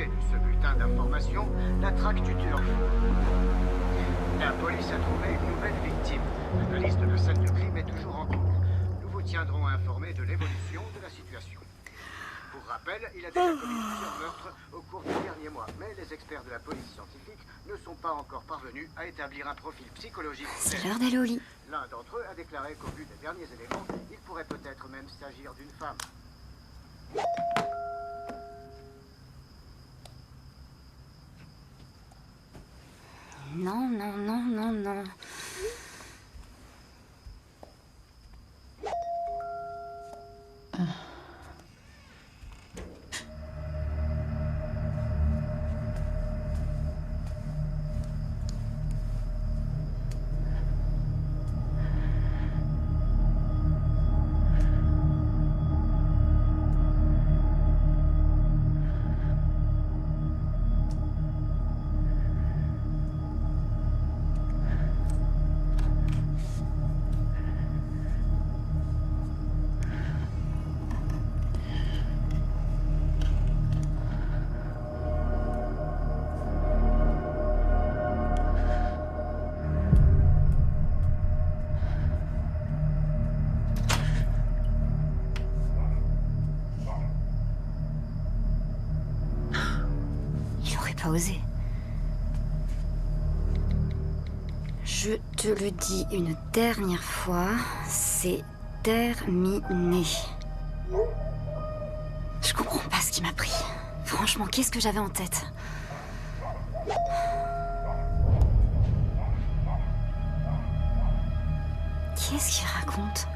succès de ce bulletin d'information, la traque du tueur fou. La police a trouvé une nouvelle victime. L'analyse de la scène de crime est toujours en cours. Nous vous tiendrons informés de l'évolution de la situation. Pour rappel, il a déjà commis plusieurs meurtres au cours des derniers mois, mais les experts de la police scientifique ne sont pas encore parvenus à établir un profil psychologique. C'est l'heure d'aller au lit. L'un d'entre eux a déclaré qu'au vu des derniers éléments, il pourrait peut-être même s'agir d'une femme. Non, non, non, non, non. Pas osé. Je te le dis une dernière fois, c'est terminé. Je comprends pas ce qui m'a pris. Franchement, qu'est-ce que j'avais en tête? Qu'est-ce qu'il raconte?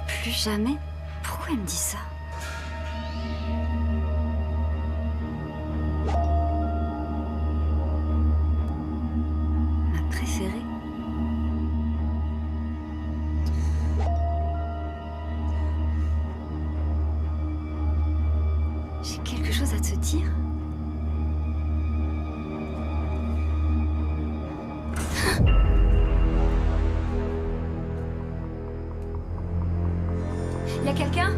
Plus jamais? Pourquoi il me dit ça? J'ai quelque chose à te dire. Y a quelqu'un?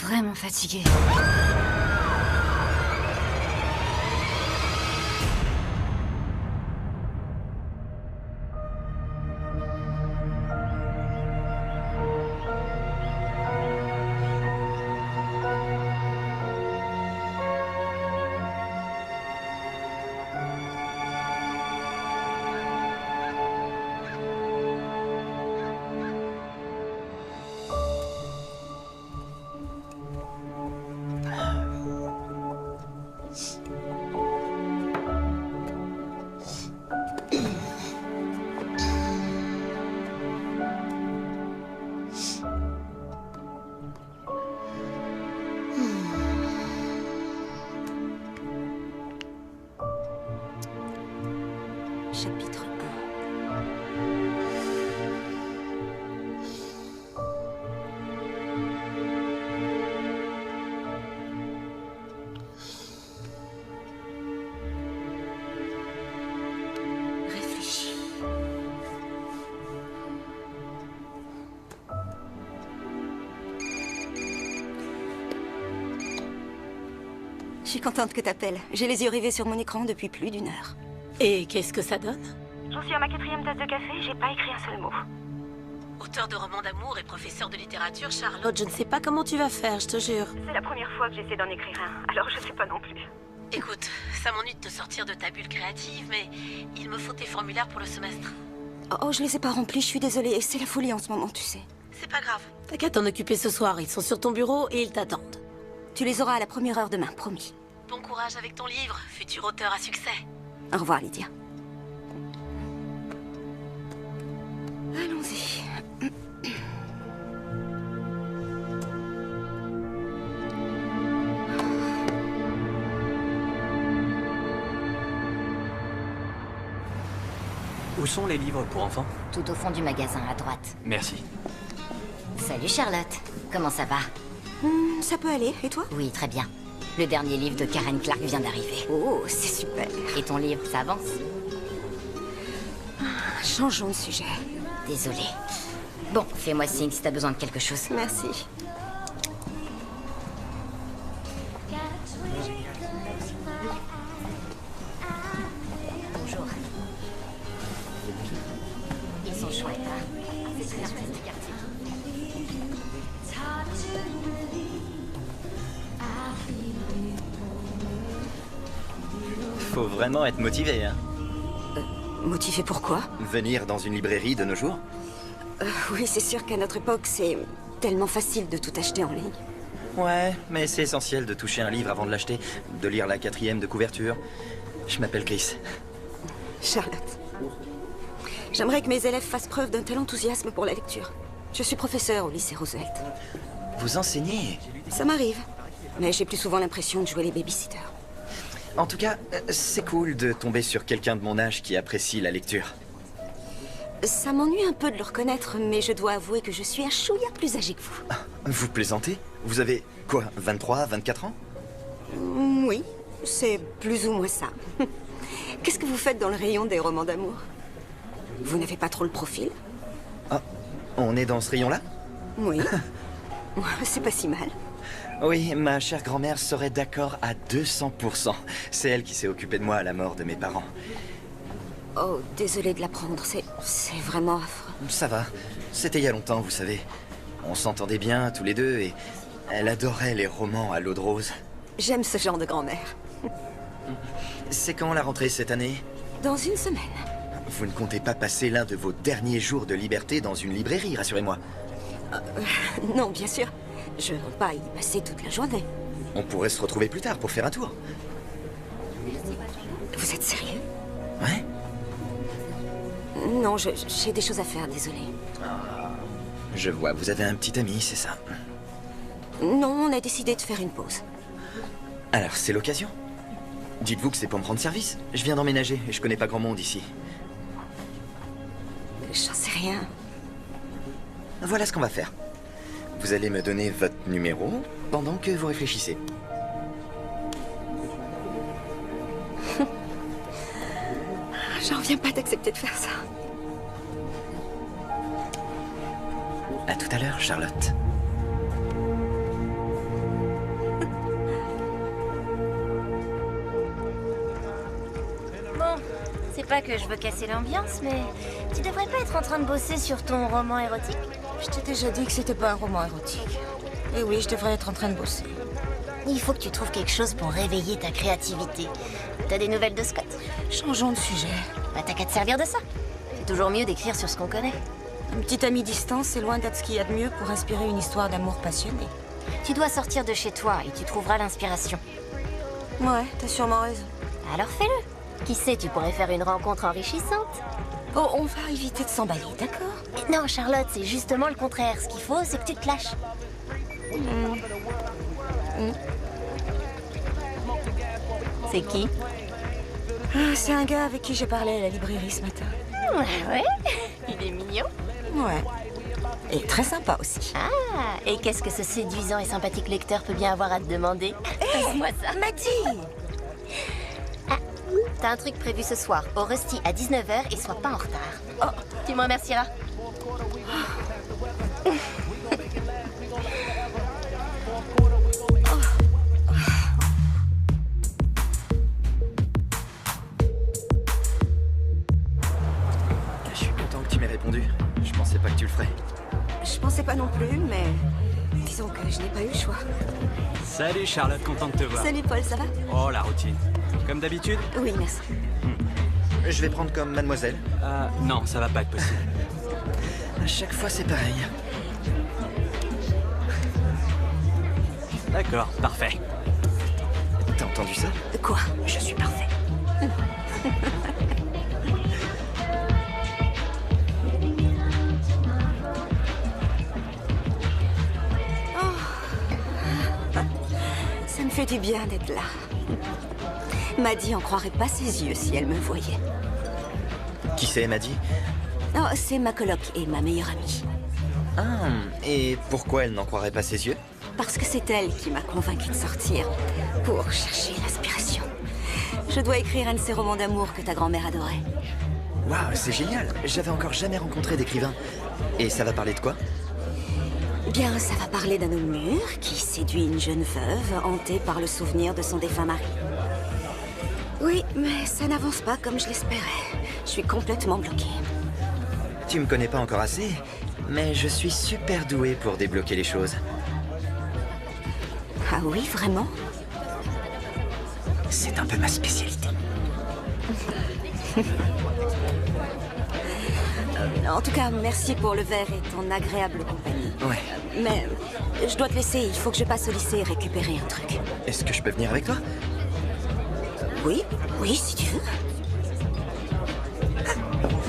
Vraiment fatiguée. Chapitre 1. Réfléchis. Je suis contente que t'appelles. J'ai les yeux rivés sur mon écran depuis plus d'1 heure. Et qu'est-ce que ça donne? J'en suis à ma 4e tasse de café, j'ai pas écrit un seul mot. Auteur de romans d'amour et professeur de littérature, Charlotte, je ne sais pas comment tu vas faire, je te jure. C'est la première fois que j'essaie d'en écrire un, alors je sais pas non plus. Écoute, ça m'ennuie de te sortir de ta bulle créative, mais il me faut tes formulaires pour le semestre. Oh, je les ai pas remplis, je suis désolée. C'est la folie en ce moment, tu sais. C'est pas grave. T'as qu'à t'en occuper ce soir, ils sont sur ton bureau et ils t'attendent. Tu les auras à la première heure demain, promis. Bon courage avec ton livre, futur auteur à succès. Au revoir, Lydia. Allons-y. Où sont les livres pour enfants? Tout au fond du magasin, à droite. Merci. Salut Charlotte, comment ça va? Ça peut aller, et toi? Oui, très bien. Le dernier livre de Karen Clark vient d'arriver. Oh, c'est super. Et ton livre, ça avance? Changeons de sujet. Désolée. Bon, fais-moi signe si t'as besoin de quelque chose. Merci. Bonjour. Ils sont chouettes, hein? C'est très artistique, quartier. Faut vraiment être motivé, hein. Motivé pourquoi? Venir dans une librairie de nos jours. Oui, c'est sûr qu'à notre époque, c'est tellement facile de tout acheter en ligne. Ouais, mais c'est essentiel de toucher un livre avant de l'acheter, de lire la 4e de couverture. Je m'appelle Chris. Charlotte. J'aimerais que mes élèves fassent preuve d'un tel enthousiasme pour la lecture. Je suis professeure au lycée Roosevelt. Vous enseignez? Ça m'arrive, mais j'ai plus souvent l'impression de jouer les babysitters. En tout cas, c'est cool de tomber sur quelqu'un de mon âge qui apprécie la lecture. Ça m'ennuie un peu de le reconnaître, mais je dois avouer que je suis un chouïa plus âgé que vous. Vous plaisantez? Vous avez, quoi, 23, 24 ans? Oui, c'est plus ou moins ça. Qu'est-ce que vous faites dans le rayon des romans d'amour? Vous n'avez pas trop le profil? Ah, on est dans ce rayon-là? Oui. C'est pas si mal. Oui, ma chère grand-mère serait d'accord à 200%. C'est elle qui s'est occupée de moi à la mort de mes parents. Oh, désolée de l'apprendre, c'est vraiment affreux. Ça va. C'était il y a longtemps, vous savez. On s'entendait bien, tous les deux, et elle adorait les romans à l'eau de rose. J'aime ce genre de grand-mère. C'est quand la rentrée cette année? Dans une semaine. Vous ne comptez pas passer l'un de vos derniers jours de liberté dans une librairie, rassurez-moi. Non, bien sûr. Je ne veux pas y passer toute la journée. On pourrait se retrouver plus tard pour faire un tour. Vous êtes sérieux? Ouais? Non, j'ai des choses à faire, désolée. Je vois, vous avez un petit ami, c'est ça? Non, on a décidé de faire une pause. Alors, c'est l'occasion. Dites-vous que c'est pour me rendre service. Je viens d'emménager et je connais pas grand monde ici. J'en sais rien. Voilà ce qu'on va faire. Vous allez me donner votre numéro pendant que vous réfléchissez. J'en reviens pas d'accepter de faire ça. À tout à l'heure, Charlotte. Bon, c'est pas que je veux casser l'ambiance, mais tu devrais pas être en train de bosser sur ton roman érotique? Je t'ai déjà dit que c'était pas un roman érotique. Et oui, je devrais être en train de bosser. Il faut que tu trouves quelque chose pour réveiller ta créativité. T'as des nouvelles de Scott? Changeons de sujet. Bah t'as qu'à te servir de ça. C'est toujours mieux d'écrire sur ce qu'on connaît. Un petit ami distant, c'est loin d'être ce qu'il y a de mieux pour inspirer une histoire d'amour passionnée. Tu dois sortir de chez toi et tu trouveras l'inspiration. Ouais, t'as sûrement raison. Alors fais-le. Qui sait, tu pourrais faire une rencontre enrichissante. Oh, on va éviter de s'emballer, d'accord? Non, Charlotte, c'est justement le contraire. Ce qu'il faut, c'est que tu te lâches. C'est qui? C'est un gars avec qui j'ai parlé à la librairie ce matin. Ouais, il est mignon. Ouais. Et très sympa aussi. Ah, et qu'est-ce que ce séduisant et sympathique lecteur peut bien avoir à te demander? Passe-moi ça. Mathilde! Ah, t'as un truc prévu ce soir, au Rusty à 19h et sois pas en retard. Oh, tu me remercieras. Je suis content que tu m'aies répondu. Je pensais pas que tu le ferais. Je pensais pas non plus, mais disons que je n'ai pas eu le choix. Salut Charlotte, content de te voir. Salut Paul, ça va? Oh, la routine. Comme d'habitude? Oui, merci. Je vais prendre comme mademoiselle. Non, ça va pas être possible. À chaque fois, c'est pareil. D'accord, parfait. T'as entendu ça? Quoi? Je suis parfait. Ça me fait du bien d'être là. Maddy en croirait pas ses yeux si elle me voyait. Qui c'est, Maddy? Oh, c'est ma coloc et ma meilleure amie. Ah, et pourquoi elle n'en croirait pas ses yeux? parce que c'est elle qui m'a convaincue de sortir pour chercher l'inspiration. Je dois écrire un de ces romans d'amour que ta grand-mère adorait. Waouh, c'est génial. J'avais encore jamais rencontré d'écrivain. Et ça va parler de quoi? Bien, ça va parler d'un homme mûr qui séduit une jeune veuve hantée par le souvenir de son défunt mari. Oui, mais ça n'avance pas comme je l'espérais. Je suis complètement bloquée. Tu me connais pas encore assez, mais je suis super doué pour débloquer les choses. Ah oui, vraiment? C'est un peu ma spécialité. En tout cas, merci pour le verre et ton agréable compagnie. Ouais. Mais je dois te laisser, il faut que je passe au lycée et récupérer un truc. Est-ce que je peux venir avec toi? Oui, oui, si tu veux.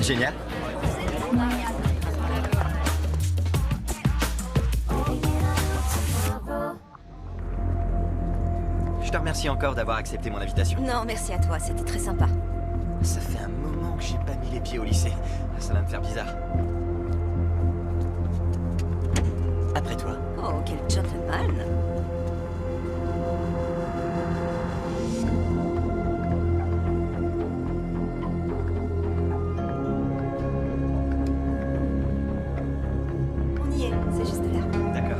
Génial. Je te remercie encore d'avoir accepté mon invitation. Non, merci à toi, c'était très sympa. Ça fait un moment que j'ai pas mis les pieds au lycée. Ça va me faire bizarre. Après toi. Oh, quel gentleman. On y est, c'est juste là. D'accord.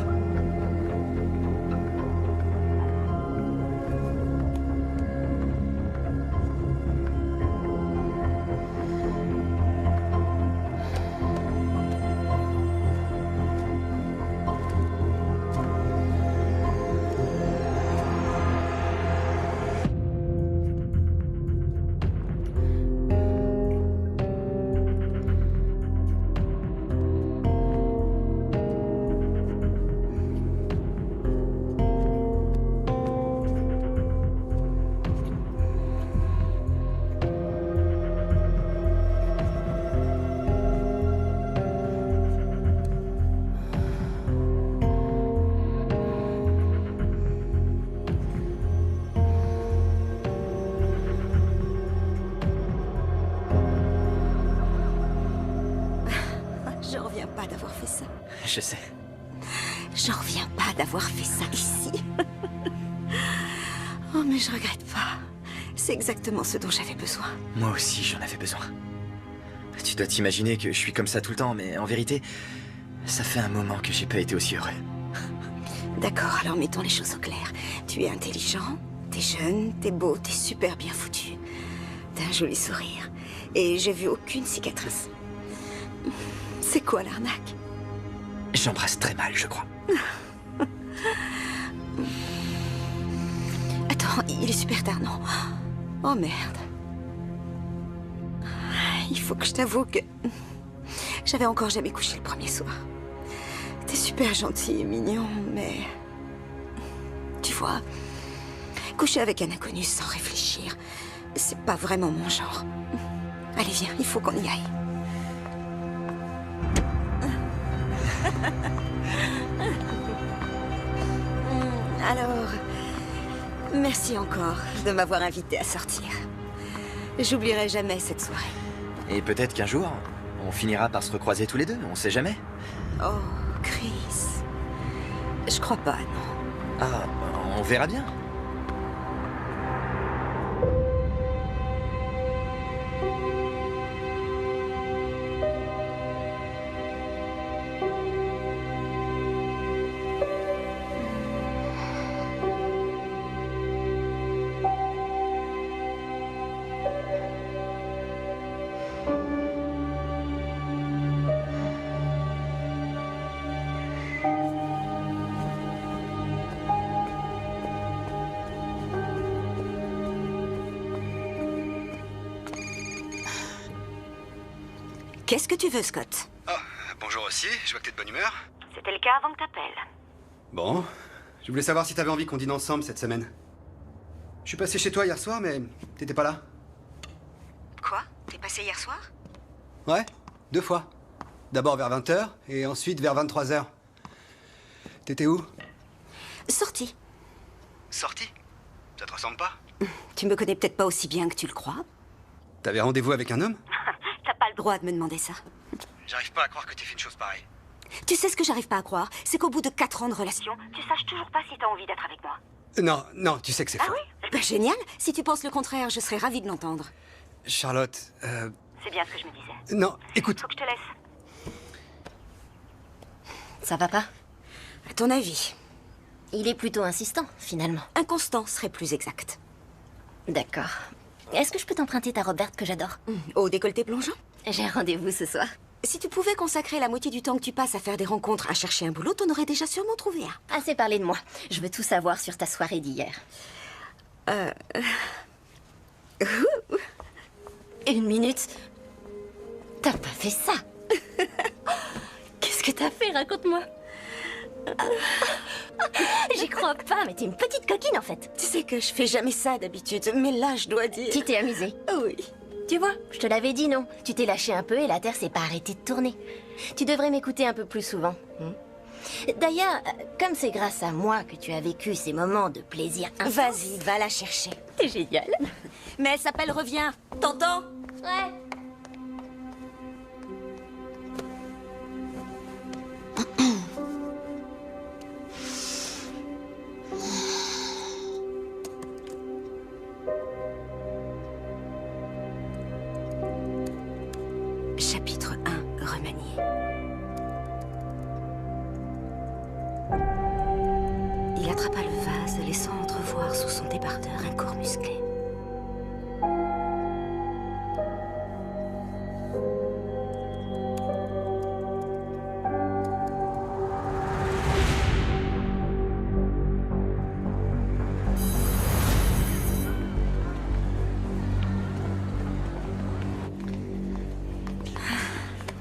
J'en reviens pas d'avoir fait ça. Je sais. J'en reviens pas d'avoir fait ça ici. Oh, mais je regrette pas. C'est exactement ce dont j'avais besoin. Moi aussi, j'en avais besoin. Tu dois t'imaginer que je suis comme ça tout le temps, mais en vérité, ça fait un moment que j'ai pas été aussi heureux. D'accord, alors mettons les choses au clair. Tu es intelligent, t'es jeune, t'es beau, t'es super bien foutu. T'as un joli sourire. Et j'ai vu aucune cicatrice. C'est quoi l'arnaque? J'embrasse très mal, je crois. Attends, il est super tard, non? Oh merde. Il faut que je t'avoue que j'avais encore jamais couché le premier soir. T'es super gentil et mignon, mais... Tu vois, coucher avec un inconnu sans réfléchir, c'est pas vraiment mon genre. Allez, viens, il faut qu'on y aille. Alors, merci encore de m'avoir invité à sortir. J'oublierai jamais cette soirée. Et peut-être qu'un jour, on finira par se recroiser tous les deux, on sait jamais. Oh, Chris. Je crois pas, non. Ah, on verra bien. Qu'est-ce que tu veux, Scott? Oh, bonjour aussi, je vois que t'es de bonne humeur. C'était le cas avant que t'appelles. Bon, je voulais savoir si t'avais envie qu'on dîne ensemble cette semaine. Je suis passé chez toi hier soir, mais t'étais pas là. Quoi? T'es passé hier soir? Ouais, 2 fois. D'abord vers 20h, et ensuite vers 23h. T'étais où? Sorti. Sorti? Ça te ressemble pas? Tu me connais peut-être pas aussi bien que tu le crois. T'avais rendez-vous avec un homme? T'as pas le droit de me demander ça. J'arrive pas à croire que t'aies fait une chose pareille. Tu sais ce que j'arrive pas à croire? C'est qu'au bout de 4 ans de relation, tu saches toujours pas si t'as envie d'être avec moi. Non, non, tu sais que c'est faux. Ben génial. Si tu penses le contraire, je serais ravie de l'entendre. Charlotte, C'est bien ce que je me disais. non, écoute. Faut que je te laisse. Ça va pas? À ton avis? Il est plutôt insistant, finalement. Inconstant serait plus exact. D'accord. Est-ce que je peux t'emprunter ta robe verte que j'adore? Au décolleté plongeant? J'ai un rendez-vous ce soir. Si tu pouvais consacrer la moitié du temps que tu passes à faire des rencontres, à chercher un boulot, t'en aurais déjà sûrement trouvé un. Assez parlé de moi. Je veux tout savoir sur ta soirée d'hier. 1 minute. T'as pas fait ça. Qu'est-ce que t'as fait? Raconte-moi. J'y crois pas, mais t'es une petite coquine en fait. Tu sais que je fais jamais ça d'habitude, mais là, je dois dire... Tu t'es amusée. Oui. Tu vois, je te l'avais dit, non? Tu t'es lâché un peu et la Terre s'est pas arrêtée de tourner. Tu devrais m'écouter un peu plus souvent. D'ailleurs, comme c'est grâce à moi que tu as vécu ces moments de plaisir intense... Vas-y, va la chercher. C'est génial. Mais elle s'appelle Reviens. T'entends? Ouais. Chapitre 1, remanié. Il attrapa le vase, laissant entrevoir sous son débardeur un corps musclé.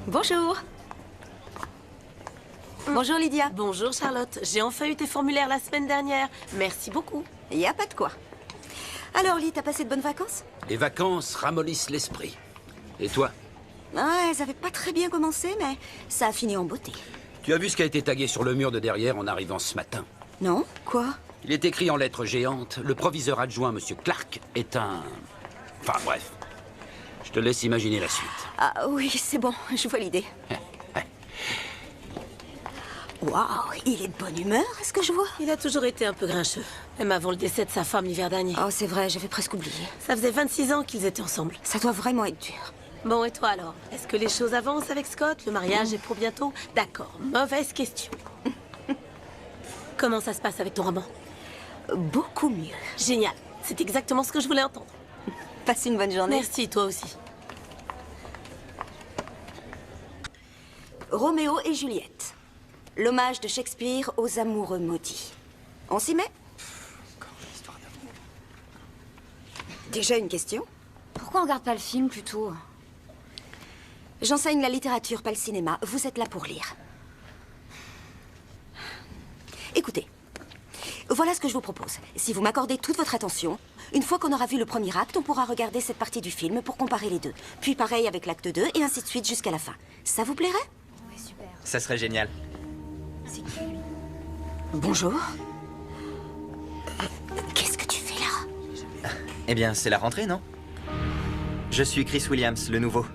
Bonjour. Bonjour Lydia. Bonjour Charlotte, j'ai enfin eu tes formulaires la semaine dernière. Merci beaucoup. Y a pas de quoi. Alors Ly, t'as passé de bonnes vacances? Les vacances ramollissent l'esprit. Et toi? Ah, elles avaient pas très bien commencé, mais ça a fini en beauté. Tu as vu ce qui a été tagué sur le mur de derrière en arrivant ce matin? Non? Quoi? Il est écrit en lettres géantes. Le proviseur adjoint, Monsieur Clark, est un... Enfin bref. Je te laisse imaginer la suite. Ah oui, c'est bon, je vois l'idée. Waouh, il est de bonne humeur, est-ce que je vois? Il a toujours été un peu grincheux, même avant le décès de sa femme l'hiver dernier. Oh, c'est vrai, j'avais presque oublié. Ça faisait 26 ans qu'ils étaient ensemble. Ça doit vraiment être dur. Bon, et toi alors? Est-ce que les choses avancent avec Scott? Le mariage est pour bientôt? D'accord, mauvaise question. Comment ça se passe avec ton roman? Beaucoup mieux. Génial, c'est exactement ce que je voulais entendre. Passe une bonne journée. Merci, toi aussi. Roméo et Juliette. L'hommage de Shakespeare aux amoureux maudits. On s'y met? Déjà une question? Pourquoi on regarde pas le film plutôt? J'enseigne la littérature, pas le cinéma. Vous êtes là pour lire. Écoutez, voilà ce que je vous propose. Si vous m'accordez toute votre attention, une fois qu'on aura vu le premier acte, on pourra regarder cette partie du film pour comparer les deux. Puis pareil avec l'acte 2 et ainsi de suite jusqu'à la fin. Ça vous plairait? Oui, super. Ça serait génial. C'est qui lui? Bonjour. Qu'est-ce que tu fais là? Eh bien, c'est la rentrée, non? Je suis Chris Williams, le nouveau.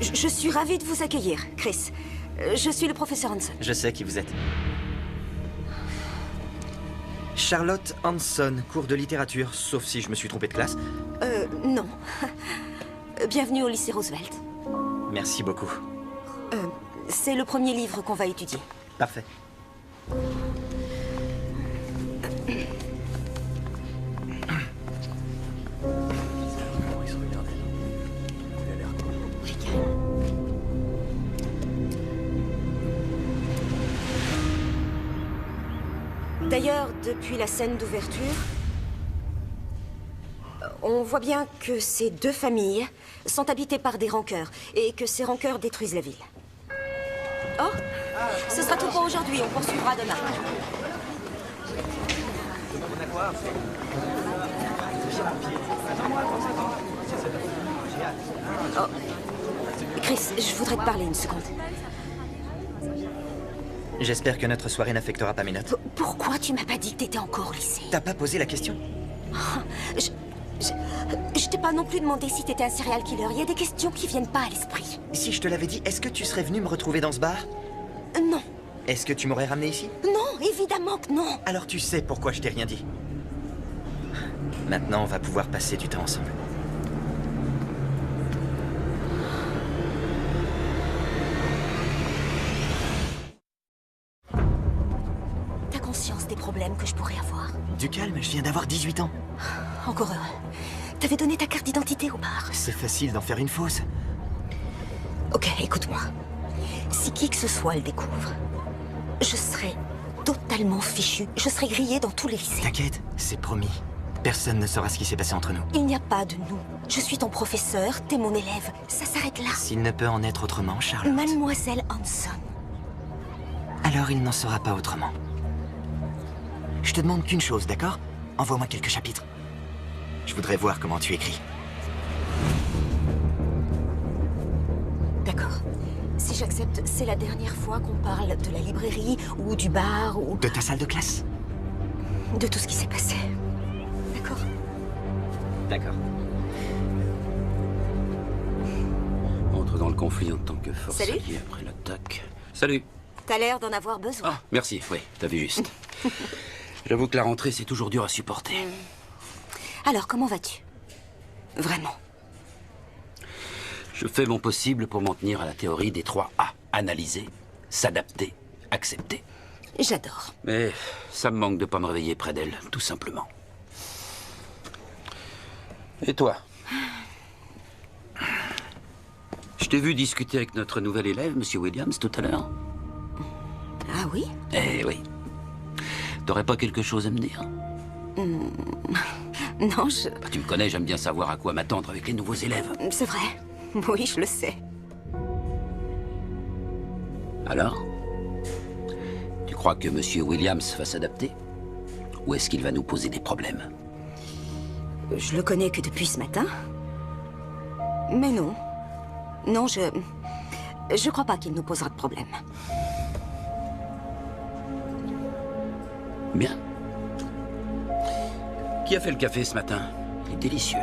Je suis ravie de vous accueillir, Chris. Je suis le professeur Hanson. Je sais qui vous êtes. Charlotte Hanson, cours de littérature, sauf si je me suis trompé de classe. Non. Bienvenue au lycée Roosevelt. Merci beaucoup. C'est le premier livre qu'on va étudier. Parfait. D'ailleurs, depuis la scène d'ouverture, on voit bien que ces deux familles sont habitées par des rancœurs et que ces rancœurs détruisent la ville. Oh, ce sera tout pour aujourd'hui. On poursuivra demain. Oh. Chris, je voudrais te parler une seconde. J'espère que notre soirée n'affectera pas mes notes. Pourquoi tu m'as pas dit que t'étais encore au lycée? T'as pas posé la question? Je t'ai pas non plus demandé si t'étais un serial killer. Il y a des questions qui viennent pas à l'esprit. Si je te l'avais dit, est-ce que tu serais venu me retrouver dans ce bar? Non. Est-ce que tu m'aurais ramené ici? Non, évidemment que non. Alors tu sais pourquoi je t'ai rien dit. Maintenant, on va pouvoir passer du temps ensemble. T'as conscience des problèmes que je pourrais avoir? Du calme, je viens d'avoir 18 ans. Encore heureux. T'avais donné ta carte d'identité au bar. C'est facile d'en faire une fausse. Ok, écoute-moi. Si qui que ce soit le découvre, je serai totalement fichu. Je serai grillée dans tous les lycées. T'inquiète, c'est promis. Personne ne saura ce qui s'est passé entre nous. Il n'y a pas de nous. Je suis ton professeur, t'es mon élève. Ça s'arrête là. S'il ne peut en être autrement, Charlotte. Mademoiselle Hanson. Alors il n'en sera pas autrement. Je te demande qu'une chose, d'accord? Envoie-moi quelques chapitres. Je voudrais voir comment tu écris. D'accord. Si j'accepte, c'est la dernière fois qu'on parle de la librairie, ou du bar, ou... De ta salle de classe? de tout ce qui s'est passé. D'accord? D'accord. Entre dans le conflit en tant que force Salut. alliée après l'attaque. Salut. T'as l'air d'en avoir besoin. Ah, merci, oui, t'as vu juste. J'avoue que la rentrée, c'est toujours dur à supporter. Alors, comment vas-tu? Vraiment? Je fais mon possible pour m'en tenir à la théorie des 3 A. Analyser, s'adapter, accepter. J'adore. Mais ça me manque de pas me réveiller près d'elle, tout simplement. Et toi? Je t'ai vu discuter avec notre nouvel élève, Monsieur Williams, tout à l'heure. Ah oui? Eh oui. T'aurais pas quelque chose à me dire? Non, je... Bah, tu me connais, j'aime bien savoir à quoi m'attendre avec les nouveaux élèves. C'est vrai. Oui, je le sais. Alors? Tu crois que Monsieur Williams va s'adapter? Ou est-ce qu'il va nous poser des problèmes? Je le connais que depuis ce matin. Mais non. Non, je crois pas qu'il nous posera de problème. Bien. Qui a fait le café ce matin? Il est délicieux.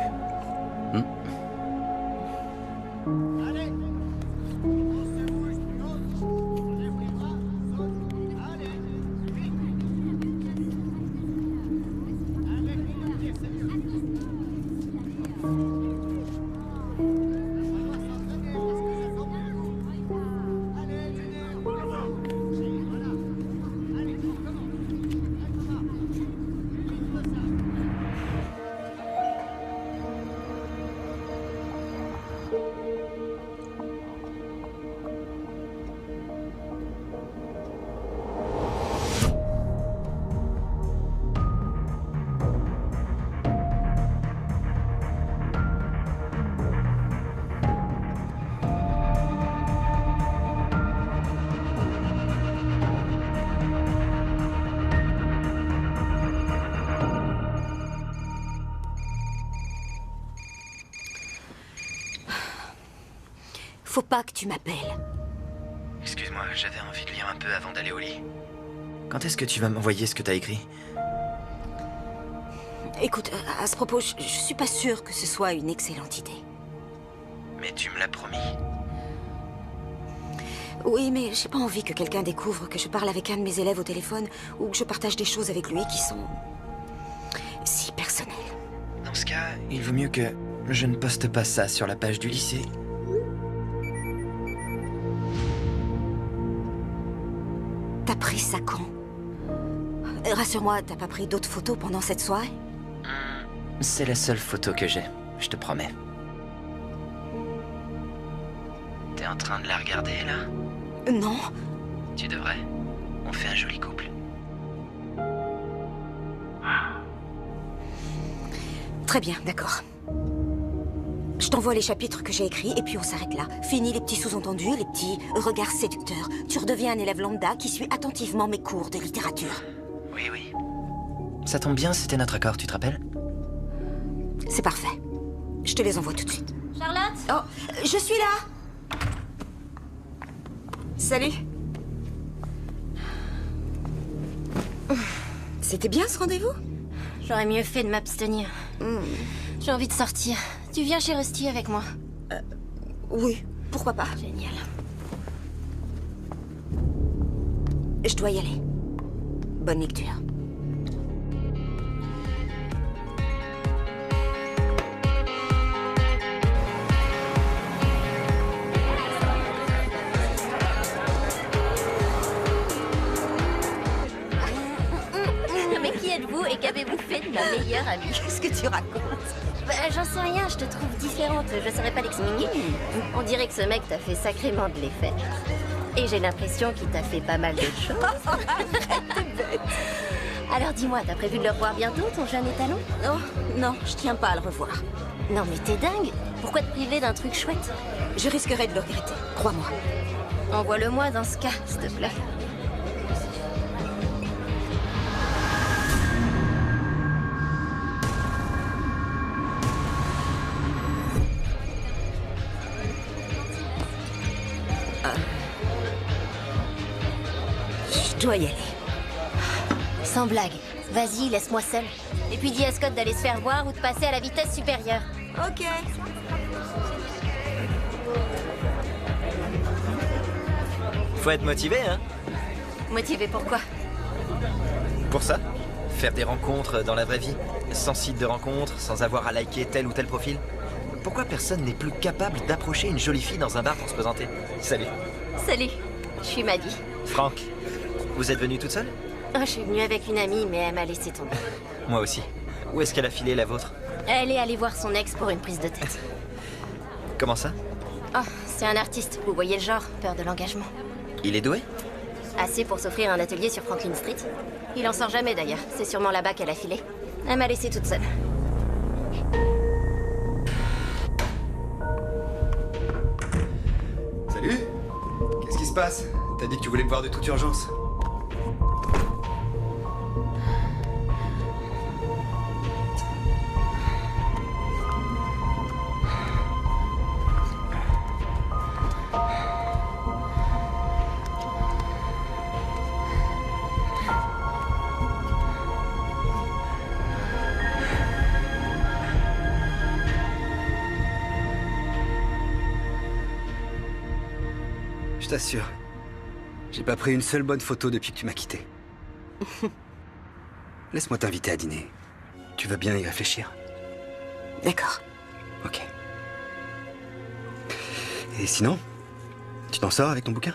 Faut pas que tu m'appelles. Excuse-moi, j'avais envie de lire un peu avant d'aller au lit. Quand est-ce que tu vas m'envoyer ce que t'as écrit? Écoute, à ce propos, je suis pas sûre que ce soit une excellente idée. Mais tu me l'as promis. Oui, mais j'ai pas envie que quelqu'un découvre que je parle avec un de mes élèves au téléphone ou que je partage des choses avec lui qui sont si personnelles. Dans ce cas, il vaut mieux que je ne poste pas ça sur la page du lycée. T'as pris ça quand? Rassure-moi, t'as pas pris d'autres photos pendant cette soirée? C'est la seule photo que j'ai, je te promets. T'es en train de la regarder, là? Non. Tu devrais. On fait un joli couple. Très bien, d'accord. Je t'envoie les chapitres que j'ai écrits et puis on s'arrête là. Fini les petits sous-entendus, les petits regards séducteurs. Tu redeviens un élève lambda qui suit attentivement mes cours de littérature. Oui, oui. Ça tombe bien, c'était notre accord, tu te rappelles? C'est parfait. Je te les envoie tout de suite. Charlotte? Oh, je suis là! Salut. C'était bien ce rendez-vous? J'aurais mieux fait de m'abstenir. J'ai envie de sortir. Tu viens chez Rusty avec moi? Oui, pourquoi pas. Génial. Je dois y aller. Bonne lecture. Mais qui êtes-vous et qu'avez-vous fait de ma meilleure amie? Qu'est-ce que tu racontes? Bah, j'en sais rien, je te trouve différente, je saurais pas l'expliquer. On dirait que ce mec t'a fait sacrément de l'effet. Et j'ai l'impression qu'il t'a fait pas mal d'autres choses. Alors dis-moi, t'as prévu de le revoir bientôt, ton jeune étalon? Oh, non, je tiens pas à le revoir. Non mais t'es dingue. Pourquoi te priver d'un truc chouette? Je risquerais de le regretter, crois-moi. Envoie-le-moi dans ce cas, s'il te plaît. Je dois y aller. Sans blague. Vas-y, laisse-moi seule. Et puis dis à Scott d'aller se faire voir ou de passer à la vitesse supérieure. Ok. Faut être motivé, hein? Motivé pourquoi? Pour ça. Faire des rencontres dans la vraie vie. Sans site de rencontre, sans avoir à liker tel ou tel profil. Pourquoi personne n'est plus capable d'approcher une jolie fille dans un bar pour se présenter? Salut. Salut, je suis Maddie. Franck. Vous êtes venue toute seule? Oh, je suis venue avec une amie, mais elle m'a laissé tomber. Moi aussi. Où est-ce qu'elle a filé la vôtre? Elle est allée voir son ex pour une prise de tête. Comment ça? Oh, c'est un artiste, vous voyez le genre, peur de l'engagement. Il est doué? Assez pour s'offrir un atelier sur Franklin Street. Il en sort jamais d'ailleurs, c'est sûrement là-bas qu'elle a filé. Elle m'a laissée toute seule. Salut. Qu'est-ce qui se passe? T'as dit que tu voulais me voir de toute urgence. Je t'assure, j'ai pas pris une seule bonne photo depuis que tu m'as quitté. Laisse-moi t'inviter à dîner. Tu veux bien y réfléchir? D'accord. Ok. Et sinon, tu t'en sors avec ton bouquin?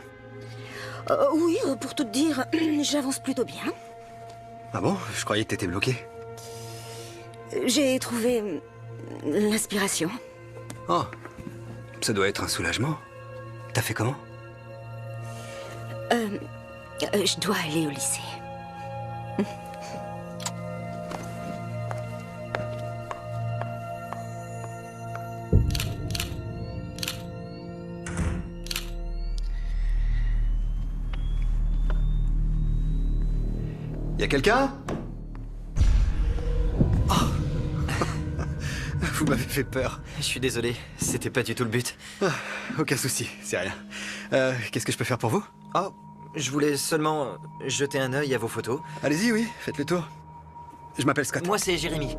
Oui, pour tout te dire, j'avance plutôt bien. Ah bon? Je croyais que t'étais bloqué. J'ai trouvé l'inspiration. Oh, ça doit être un soulagement. T'as fait comment? Je dois aller au lycée. Y a quelqu'un? Oh. Vous m'avez fait peur. Je suis désolé, c'était pas du tout le but. Ah, aucun souci, c'est rien. Qu'est-ce que je peux faire pour vous? Oh, je voulais seulement jeter un œil à vos photos. Allez-y, oui, faites le tour. Je m'appelle Scott. Moi, c'est Jérémy.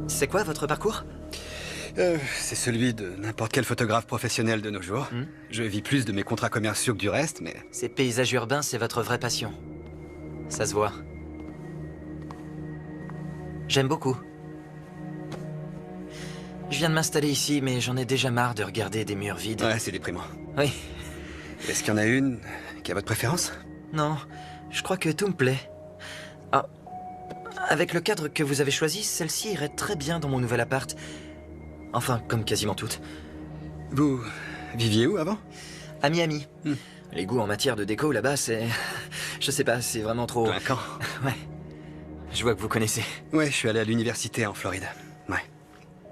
C'est quoi votre parcours? C'est celui de n'importe quel photographe professionnel de nos jours. Je vis plus de mes contrats commerciaux que du reste, mais... Ces paysages urbains, c'est votre vraie passion. Ça se voit. J'aime beaucoup. Je viens de m'installer ici, mais j'en ai déjà marre de regarder des murs vides. Ouais, c'est déprimant. Oui. Est-ce qu'il y en a une qui a votre préférence? Non, je crois que tout me plaît. Ah, avec le cadre que vous avez choisi, celle-ci irait très bien dans mon nouvel appart. Enfin, comme quasiment toutes. Vous viviez où avant? À Miami. Les goûts en matière de déco là-bas, c'est... Je sais pas, c'est vraiment trop... Clinquant. Ouais. Je vois que vous connaissez. Ouais, je suis allé à l'université en Floride. Ouais.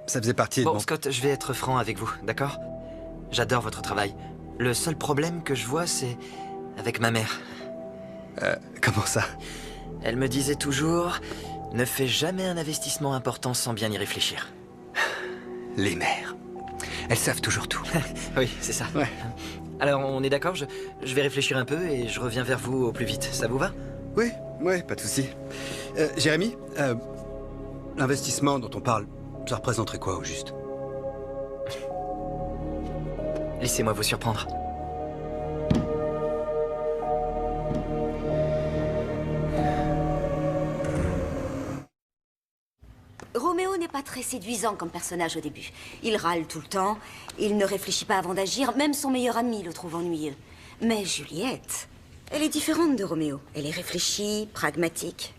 Ça faisait partie de Bon, mon... Scott, je vais être franc avec vous, d'accord? J'adore votre travail. Le seul problème que je vois, c'est avec ma mère. Comment ça? Elle me disait toujours, ne fais jamais un investissement important sans bien y réfléchir. Les mères. Elles savent toujours tout. Oui, c'est ça. Ouais. Alors, on est d'accord, je vais réfléchir un peu et je reviens vers vous au plus vite. Ça vous va? Oui, ouais, pas de souci. Jérémy, L'investissement dont on parle, ça représenterait quoi au juste? Laissez-moi vous surprendre. Roméo n'est pas très séduisant comme personnage au début. Il râle tout le temps, il ne réfléchit pas avant d'agir, même son meilleur ami le trouve ennuyeux. Mais Juliette, elle est différente de Roméo. Elle est réfléchie, pragmatique.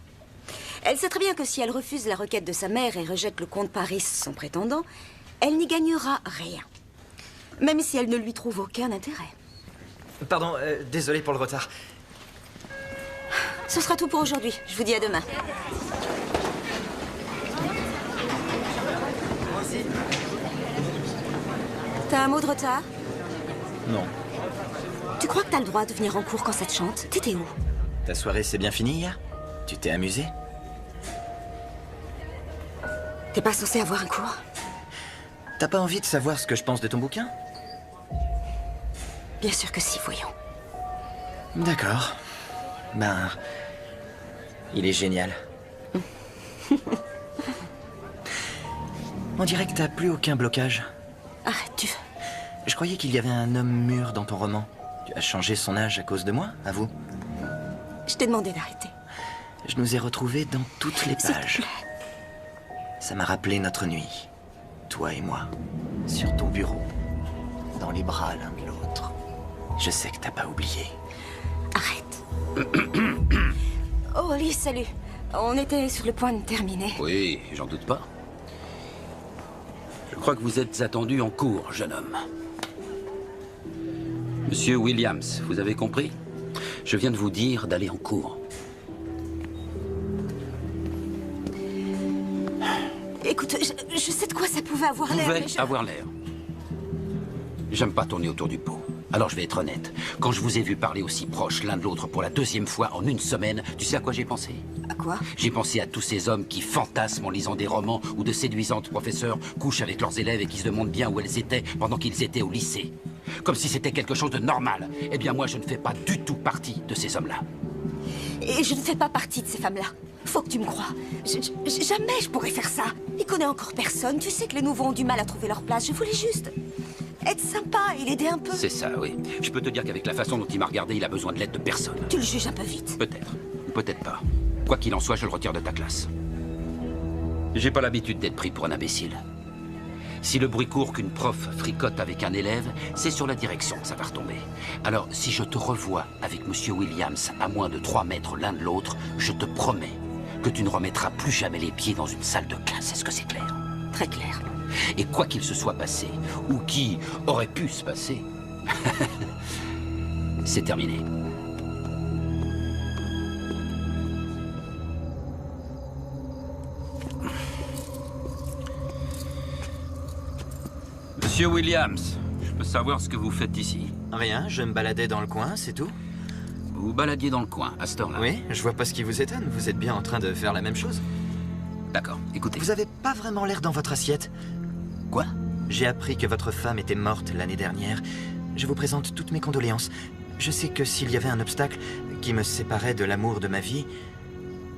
Elle sait très bien que si elle refuse la requête de sa mère et rejette le comte Paris, son prétendant, elle n'y gagnera rien. Même si elle ne lui trouve aucun intérêt. Pardon, désolé pour le retard. Ce sera tout pour aujourd'hui. Je vous dis à demain. T'as un mot de retard? Non. Tu crois que t'as le droit de venir en cours quand ça te chante? T'étais où? Ta soirée s'est bien finie hier? Tu t'es amusé? T'es pas censé avoir un cours? T'as pas envie de savoir ce que je pense de ton bouquin? Bien sûr que si, voyons. D'accord. Ben... il est génial. On dirait que t'as plus aucun blocage. Arrête, tu veux. Je croyais qu'il y avait un homme mûr dans ton roman. Tu as changé son âge à cause de moi, avoue. Je t'ai demandé d'arrêter. Je nous ai retrouvés dans toutes les S'il te pages. plaît. Ça m'a rappelé notre nuit. Toi et moi. Sur ton bureau. Dans les bras l'un de l'autre. Je sais que t'as pas oublié. Arrête. Oh, Oli, salut. On était sur le point de terminer. Oui, j'en doute pas. Je crois que vous êtes attendu en cours, jeune homme. Monsieur Williams, vous avez compris? Je viens de vous dire d'aller en cours. Écoute, je sais de quoi ça pouvait avoir l'air, mais Pouvait avoir l'air. J'aime pas tourner autour du pot. Alors je vais être honnête. Quand je vous ai vu parler aussi proche l'un de l'autre pour la deuxième fois en une semaine, tu sais à quoi j'ai pensé? À quoi? J'ai pensé à tous ces hommes qui fantasment en lisant des romans où de séduisantes professeurs couchent avec leurs élèves et qui se demandent bien où elles étaient pendant qu'ils étaient au lycée. Comme si c'était quelque chose de normal. Eh bien moi je ne fais pas du tout partie de ces hommes-là. Et je ne fais pas partie de ces femmes-là. Faut que tu me crois. Jamais je pourrais faire ça. Il connaît encore personne. Tu sais que les nouveaux ont du mal à trouver leur place. Je voulais juste être sympa et l'aider un peu. C'est ça, oui. Je peux te dire qu'avec la façon dont il m'a regardé, il a besoin de l'aide de personne. Tu le juges un peu vite. Peut-être. Ou peut-être pas. Quoi qu'il en soit, je le retire de ta classe. J'ai pas l'habitude d'être pris pour un imbécile. Si le bruit court qu'une prof fricote avec un élève, c'est sur la direction que ça va retomber. Alors, si je te revois avec Monsieur Williams à moins de 3 mètres l'un de l'autre, je te promets que tu ne remettras plus jamais les pieds dans une salle de classe. Est-ce que c'est clair? Très clair. Et quoi qu'il se soit passé, ou qui aurait pu se passer, c'est terminé. Monsieur Williams, je peux savoir ce que vous faites ici? Rien, je me baladais dans le coin, c'est tout. Vous vous baladiez dans le coin, à cette heure-là? Oui, je vois pas ce qui vous étonne. Vous êtes bien en train de faire la même chose. D'accord, écoutez. Vous avez pas vraiment l'air dans votre assiette. Quoi? J'ai appris que votre femme était morte l'année dernière. Je vous présente toutes mes condoléances. Je sais que s'il y avait un obstacle qui me séparait de l'amour de ma vie,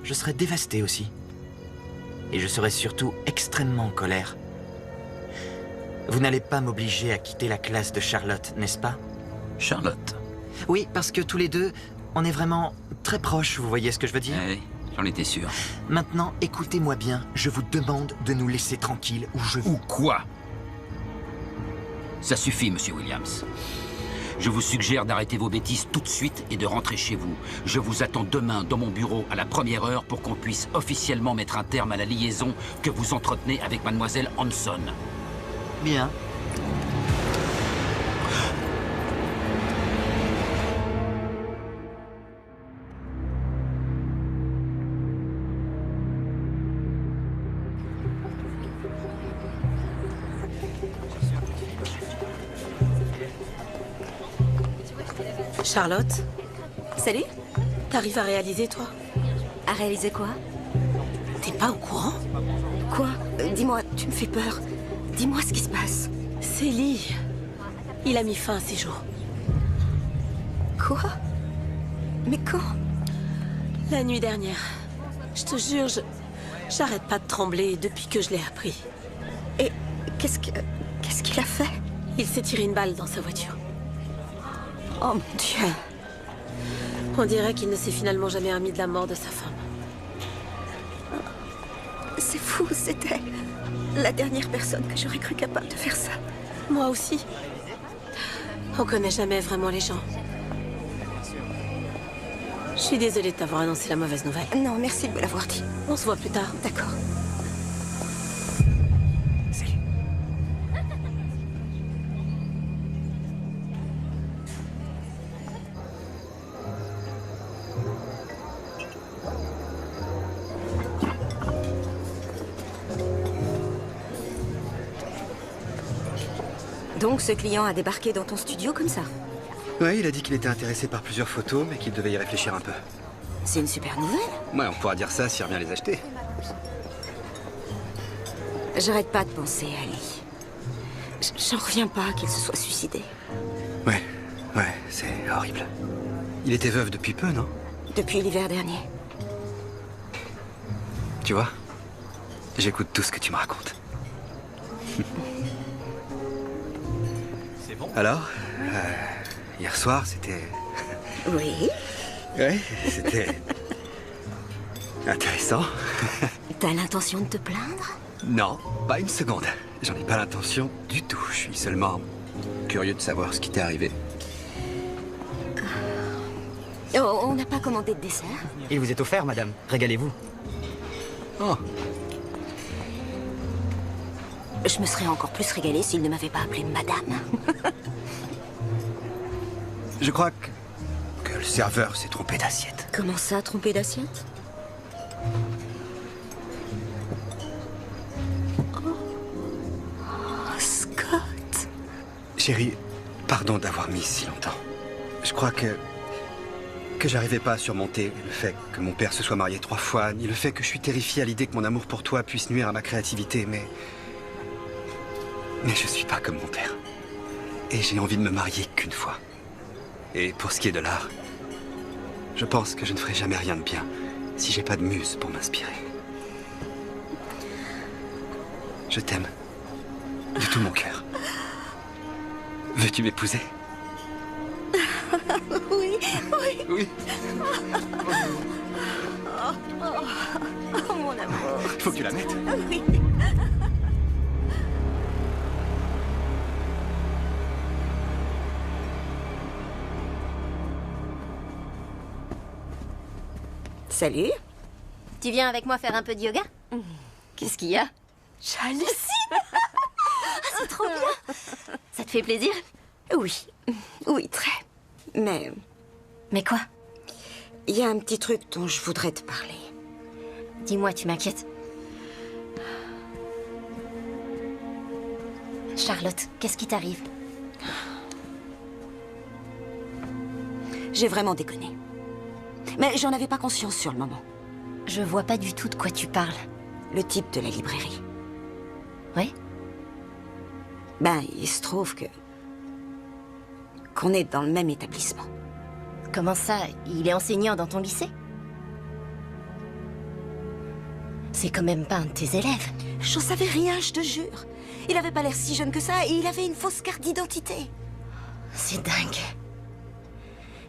je serais dévasté aussi. Et je serais surtout extrêmement en colère. Vous n'allez pas m'obliger à quitter la classe de Charlotte, n'est-ce pas? Charlotte? Oui, parce que tous les deux, on est vraiment très proches, vous voyez ce que je veux dire? Oui, j'en étais sûr. Maintenant, écoutez-moi bien, je vous demande de nous laisser tranquilles ou je... Ou quoi? Ça suffit, Monsieur Williams. Je vous suggère d'arrêter vos bêtises tout de suite et de rentrer chez vous. Je vous attends demain dans mon bureau à la première heure pour qu'on puisse officiellement mettre un terme à la liaison que vous entretenez avec Mademoiselle Hanson. Bien. Charlotte, Salut. t'arrives à réaliser, toi? À réaliser quoi? T'es pas au courant? Quoi? Dis-moi, tu me fais peur. Dis-moi ce qui se passe. Célie, il a mis fin à ses jours. Quoi? Mais quand? La nuit dernière. Je te jure, J'arrête pas de trembler depuis que je l'ai appris. Et qu'est-ce qu'il a fait? Il s'est tiré une balle dans sa voiture. Oh mon Dieu. On dirait qu'il ne s'est finalement jamais remis de la mort de sa femme. C'est fou, c'était la dernière personne que j'aurais cru capable de faire ça. Moi aussi. On connaît jamais vraiment les gens. Je suis désolée de t'avoir annoncé la mauvaise nouvelle. Non, merci de me l'avoir dit. On se voit plus tard. D'accord. Salut. Donc ce client a débarqué dans ton studio comme ça? Ouais, il a dit qu'il était intéressé par plusieurs photos, mais qu'il devait y réfléchir un peu. C'est une super nouvelle. Ouais, on pourra dire ça s'il revient les acheter. J'arrête pas de penser à lui. J'en reviens pas qu'il se soit suicidé. Ouais, c'est horrible. Il était veuf depuis peu, non? Depuis l'hiver dernier. Tu vois, j'écoute tout ce que tu me racontes. C'est bon? Alors, hier soir, c'était... Oui? Ouais, c'était... intéressant. T'as l'intention de te plaindre? Non, pas une seconde. J'en ai pas l'intention du tout. Je suis seulement curieux de savoir ce qui t'est arrivé. Oh, on n'a pas commandé de dessert? Il vous est offert, madame. Régalez-vous. Oh, Je me serais encore plus régalée s'il ne m'avait pas appelée madame. je crois que le serveur s'est trompé d'assiette. Comment ça, tromper d'assiette? Oh, Scott. Chérie, pardon d'avoir mis si longtemps. Je crois que j'arrivais pas à surmonter le fait que mon père se soit marié 3 fois, ni le fait que je suis terrifié à l'idée que mon amour pour toi puisse nuire à ma créativité, mais je suis pas comme mon père. Et j'ai envie de me marier qu'une fois. Et pour ce qui est de l'art, je pense que je ne ferai jamais rien de bien si j'ai pas de muse pour m'inspirer. Je t'aime. De tout mon cœur. Veux-tu m'épouser? Oui, oui. Oui. Oh, mon amour. Faut que tu la mettes. Oui. Salut. Tu viens avec moi faire un peu de yoga? Qu'est-ce qu'il y a? J'hallucine. C'est trop bien. Ça te fait plaisir? Oui, oui, très. Mais Mais quoi? il y a un petit truc dont je voudrais te parler. Dis-moi, tu m'inquiètes. Charlotte, qu'est-ce qui t'arrive? J'ai vraiment déconné. Mais j'en avais pas conscience sur le moment. Je vois pas du tout de quoi tu parles. Le type de la librairie. Oui? Ben, il se trouve qu'on est dans le même établissement. Comment ça? Il est enseignant dans ton lycée? C'est quand même pas un de tes élèves. J'en savais rien, je te jure. Il avait pas l'air si jeune que ça et il avait une fausse carte d'identité. C'est dingue.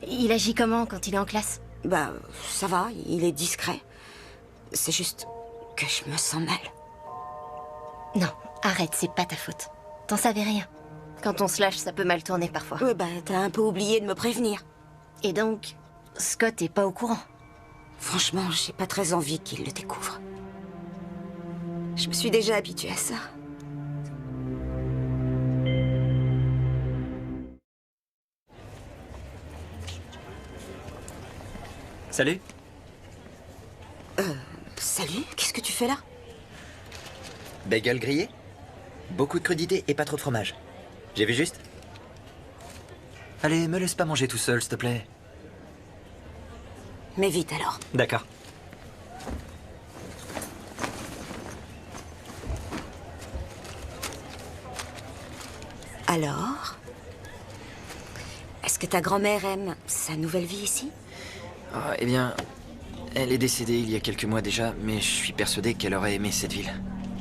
Il agit comment quand il est en classe? Bah, ça va, il est discret. C'est juste que je me sens mal. Non, arrête, c'est pas ta faute. T'en savais rien. Quand on se lâche, ça peut mal tourner parfois. Ouais, bah, t'as un peu oublié de me prévenir. Et donc, Scott est pas au courant? Franchement, j'ai pas très envie qu'il le découvre. Je me suis déjà habituée à ça. Salut. Salut, qu'est-ce que tu fais là? Bagel grillé? Beaucoup de crudité et pas trop de fromage. J'ai vu juste? Allez, me laisse pas manger tout seul, s'il te plaît. Mais vite alors. D'accord. Alors? Est-ce que ta grand-mère aime sa nouvelle vie ici? Eh bien, Elle est décédée il y a quelques mois déjà, mais je suis persuadé qu'elle aurait aimé cette ville.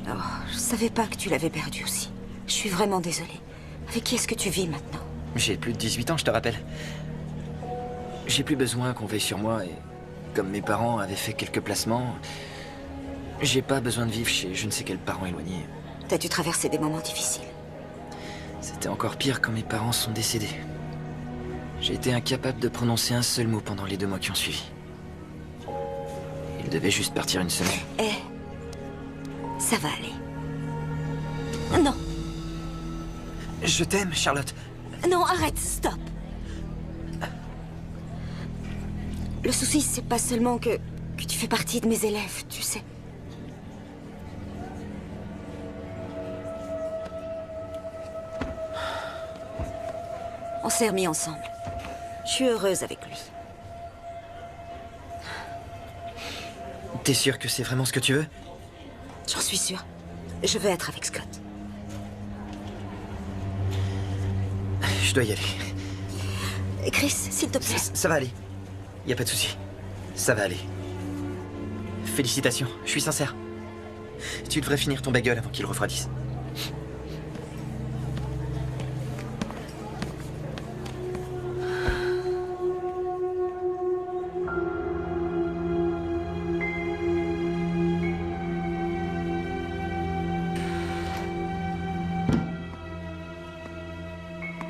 Oh, je savais pas que tu l'avais perdue aussi. Je suis vraiment désolée. Avec qui est-ce que tu vis maintenant? J'ai plus de 18 ans, je te rappelle. J'ai plus besoin qu'on veille sur moi et... Comme mes parents avaient fait quelques placements... J'ai pas besoin de vivre chez je ne sais quel parent éloigné. T'as dû traverser des moments difficiles. C'était encore pire quand mes parents sont décédés. J'ai été incapable de prononcer un seul mot pendant les 2 mois qui ont suivi. Ils devaient juste partir une semaine. Eh, ça va aller. Non, Je t'aime, Charlotte. non, arrête, stop. Le souci, c'est pas seulement que tu fais partie de mes élèves, tu sais. On s'est remis ensemble. Je suis heureuse avec lui. T'es sûr que c'est vraiment ce que tu veux? J'en suis sûre. Je veux être avec Scott. Je dois y aller. Chris, s'il te plaît. Ça va aller. Y a pas de souci. Ça va aller. Félicitations, je suis sincère. Tu devrais finir ton bagel avant qu'il refroidisse.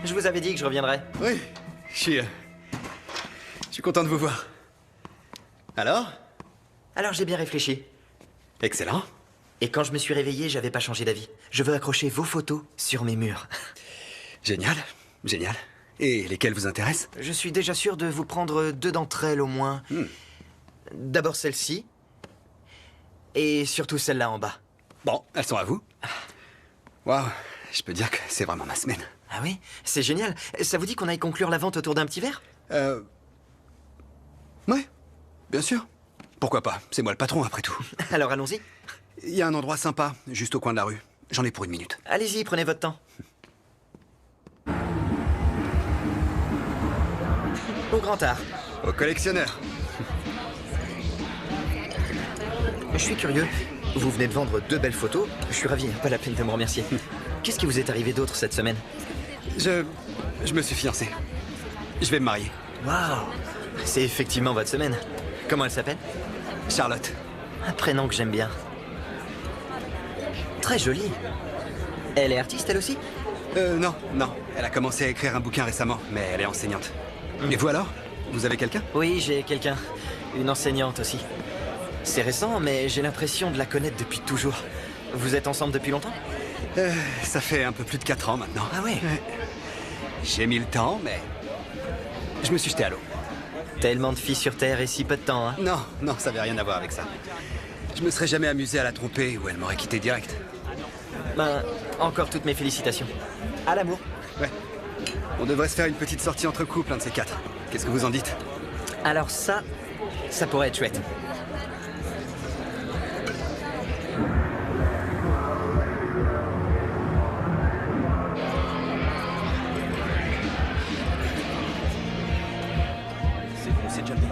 Je vous avais dit que je reviendrais. Oui, je suis content de vous voir. Alors? Alors j'ai bien réfléchi. Excellent. Et quand je me suis réveillé, j'avais pas changé d'avis. Je veux accrocher vos photos sur mes murs. Génial, génial. Et lesquelles vous intéressent? Je suis déjà sûr de vous prendre 2 d'entre elles au moins. D'abord celle-ci. Et surtout celle-là en bas. Bon, elles sont à vous. Waouh, je peux dire que c'est vraiment ma semaine. Ah oui? C'est génial. Ça vous dit qu'on aille conclure la vente autour d'un petit verre? Ouais, bien sûr. Pourquoi pas? C'est moi le patron, après tout. Alors allons-y. Il y a un endroit sympa, juste au coin de la rue. J'en ai pour 1 minute. Allez-y, prenez votre temps. Au grand art. Au collectionneur. Je suis curieux. Vous venez de vendre 2 belles photos. Je suis ravi, pas la peine de me remercier. Qu'est-ce qui vous est arrivé d'autre cette semaine? Je me suis fiancé. Je vais me marier. Waouh! C'est effectivement votre semaine. Comment elle s'appelle? Charlotte. Un prénom que j'aime bien. Très joli. Elle est artiste, elle aussi? Non. Elle a commencé à écrire un bouquin récemment, mais elle est enseignante. Et vous alors? Vous avez quelqu'un? Oui, j'ai quelqu'un. Une enseignante aussi. C'est récent, mais j'ai l'impression de la connaître depuis toujours. Vous êtes ensemble depuis longtemps? Ça fait un peu plus de 4 ans maintenant. Ah ouais? J'ai mis le temps, mais... je me suis jeté à l'eau. Tellement de filles sur Terre et si peu de temps, hein? Non, ça n'avait rien à voir avec ça. Je me serais jamais amusé à la tromper ou elle m'aurait quitté direct. Ben, encore toutes mes félicitations. À l'amour. Ouais. On devrait se faire une petite sortie entre couples, un de ces 4. Qu'est-ce que vous en dites? Alors ça pourrait être chouette. C'est bon, c'est déjà payé.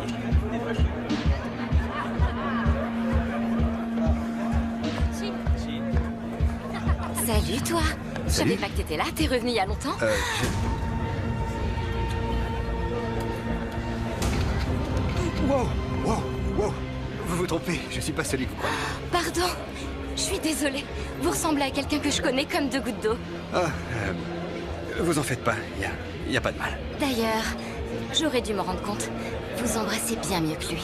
Salut, toi. Je savais pas que t'étais là. T'es revenu il y a longtemps? Wow. Vous vous trompez, je suis pas celui que vous croyez. Pardon. Je suis désolée. Vous ressemblez à quelqu'un que je connais comme 2 gouttes d'eau. Vous en faites pas, y a pas de mal. D'ailleurs, j'aurais dû me rendre compte. Vous embrassez bien mieux que lui.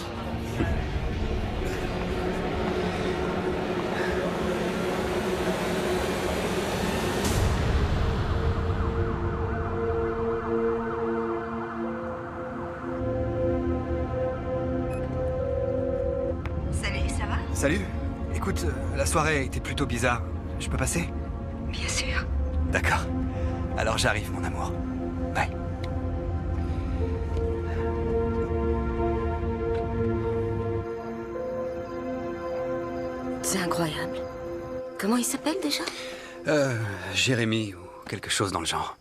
Salut, ça va? Salut. Écoute, la soirée a été plutôt bizarre. Je peux passer? Bien sûr. D'accord. Alors j'arrive, mon amour. Bye. C'est incroyable. Comment il s'appelle déjà? Jérémy ou quelque chose dans le genre.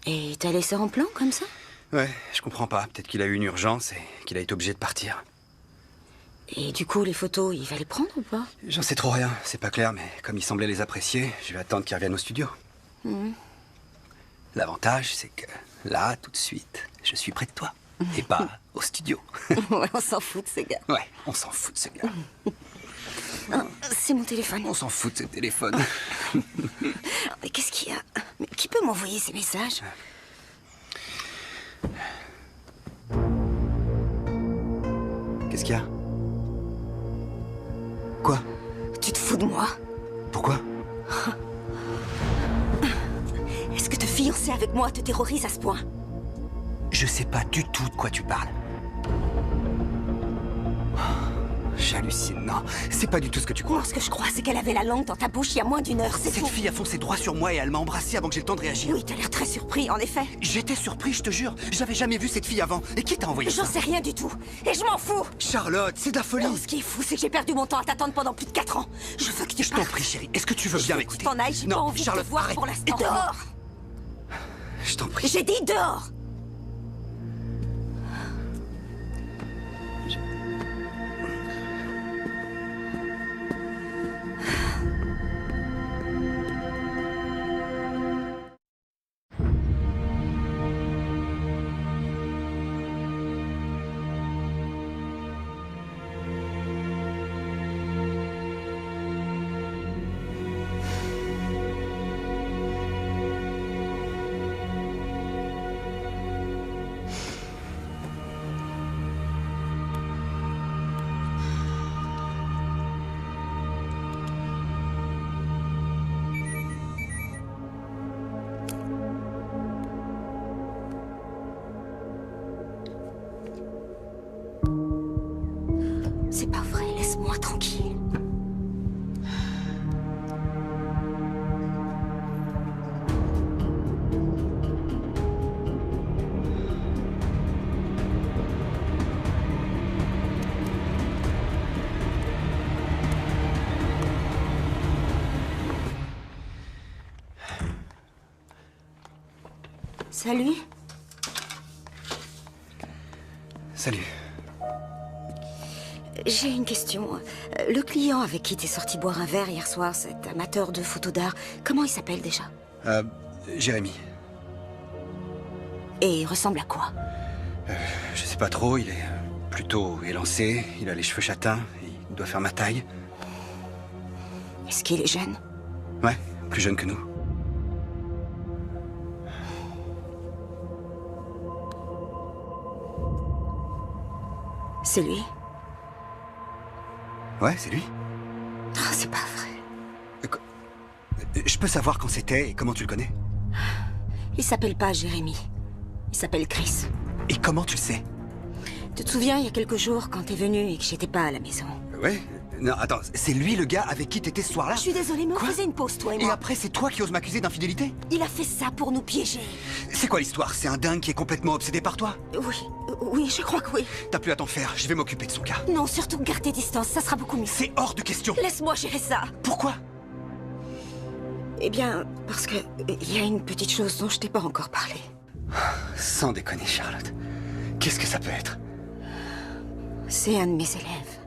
Et t'as laissé en plan comme ça? Ouais, je comprends pas. Peut-être qu'il a eu une urgence et qu'il a été obligé de partir. Et du coup, les photos, il va les prendre ou pas? J'en sais trop rien, c'est pas clair, mais comme il semblait les apprécier, je vais attendre qu'ils reviennent au studio. L'avantage, c'est que là, tout de suite, je suis près de toi. Et pas au studio. Ouais, on s'en fout de ces gars. Ouais, on s'en fout de ce gars. Oh, c'est mon téléphone. On s'en fout de ce téléphone. Mais qu'est-ce qu'il y a? Mais qui peut m'envoyer ces messages? Qu'est-ce qu'il y a? Quoi? Tu te fous de moi? Pourquoi? Est-ce que te fiancer avec moi te terrorise à ce point? Je sais pas du tout de quoi tu parles. J'hallucine, non. C'est pas du tout ce que tu crois. Moi, ce que je crois, c'est qu'elle avait la langue dans ta bouche il y a moins d'1 heure, c'est tout. Cette fille a foncé droit sur moi et elle m'a embrassé avant que j'ai le temps de réagir. Oui, t'as l'air très surpris, en effet. J'étais surpris, je te jure. J'avais jamais vu cette fille avant. Et qui t'a envoyé ça? J'en sais rien du tout. Et je m'en fous. Charlotte, c'est de la folie. Non, ce qui est fou, c'est que j'ai perdu mon temps à t'attendre pendant plus de 4 ans. Je veux que tu Je t'en prie, chérie. Est-ce que tu veux bien m'écouter? T'en ailles, j'ai pas envie Charlotte, de te voir arrête. pour l'instant. Écoute-moi. Dehors. Je t'en prie. J'ai dit dehors. C'est pas vrai, laisse-moi tranquille. Salut. Salut. J'ai une question. Le client avec qui t'es sorti boire un verre hier soir, cet amateur de photos d'art, comment il s'appelle déjà? Jérémy. Et il ressemble à quoi? Je sais pas trop, il est plutôt élancé, il a les cheveux châtains, il doit faire ma taille. Est-ce qu'il est jeune? Ouais, plus jeune que nous. C'est lui? Ouais, c'est lui. Oh, c'est pas vrai. Je peux savoir quand c'était et comment tu le connais? Il s'appelle pas Jérémy. Il s'appelle Chris. Et comment tu le sais? Tu te souviens, il y a quelques jours, quand t'es venu et que j'étais pas à la maison? Ouais. Non, attends, c'est lui le gars avec qui t'étais ce soir-là? Je suis désolée, mais on Quoi? faisait une pause, toi et Et moi. après, c'est toi qui oses m'accuser d'infidélité? Il a fait ça pour nous piéger. C'est quoi l'histoire? C'est un dingue qui est complètement obsédé par toi? Oui, je crois que oui. T'as plus à t'en faire, je vais m'occuper de son cas. Non, surtout garde tes distances, ça sera beaucoup mieux. C'est hors de question. Laisse-moi gérer ça. Pourquoi? Eh bien, parce que il y a une petite chose dont je t'ai pas encore parlé. Sans déconner, Charlotte. Qu'est-ce que ça peut être? C'est un de mes élèves.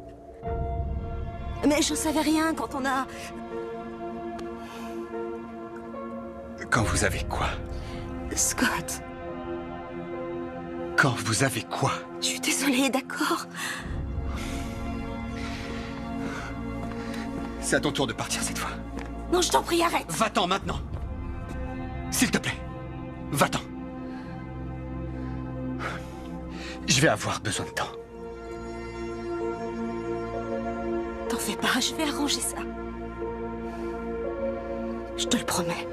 Mais j'en savais rien quand on a... Quand vous avez quoi? Scott. Quand vous avez quoi? Je suis désolée, d'accord? C'est à ton tour de partir cette fois. Non, je t'en prie, arrête. Va-t'en maintenant. S'il te plaît. Va-t'en. Je vais avoir besoin de temps. T'en fais pas, je vais arranger ça. Je te le promets.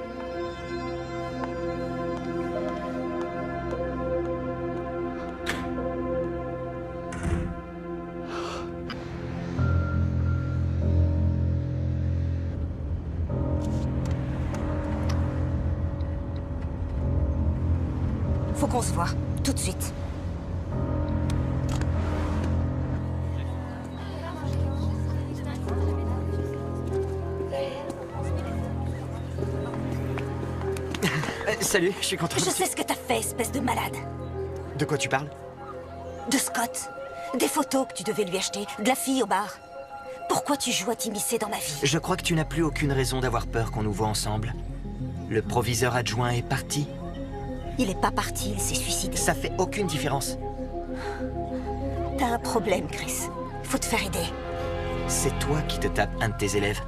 Faut qu'on se voit, tout de suite. Salut, je suis content. Je sais ce que t'as fait, espèce de malade. De quoi tu parles? De Scott. Des photos que tu devais lui acheter, de la fille au bar. Pourquoi tu joues à t'immiscer dans ma vie? Je crois que tu n'as plus aucune raison d'avoir peur qu'on nous voit ensemble. Le proviseur adjoint est parti. Il est pas parti, il s'est suicidé. Ça fait aucune différence. T'as un problème, Chris. Faut te faire aider. C'est toi qui te tapes un de tes élèves.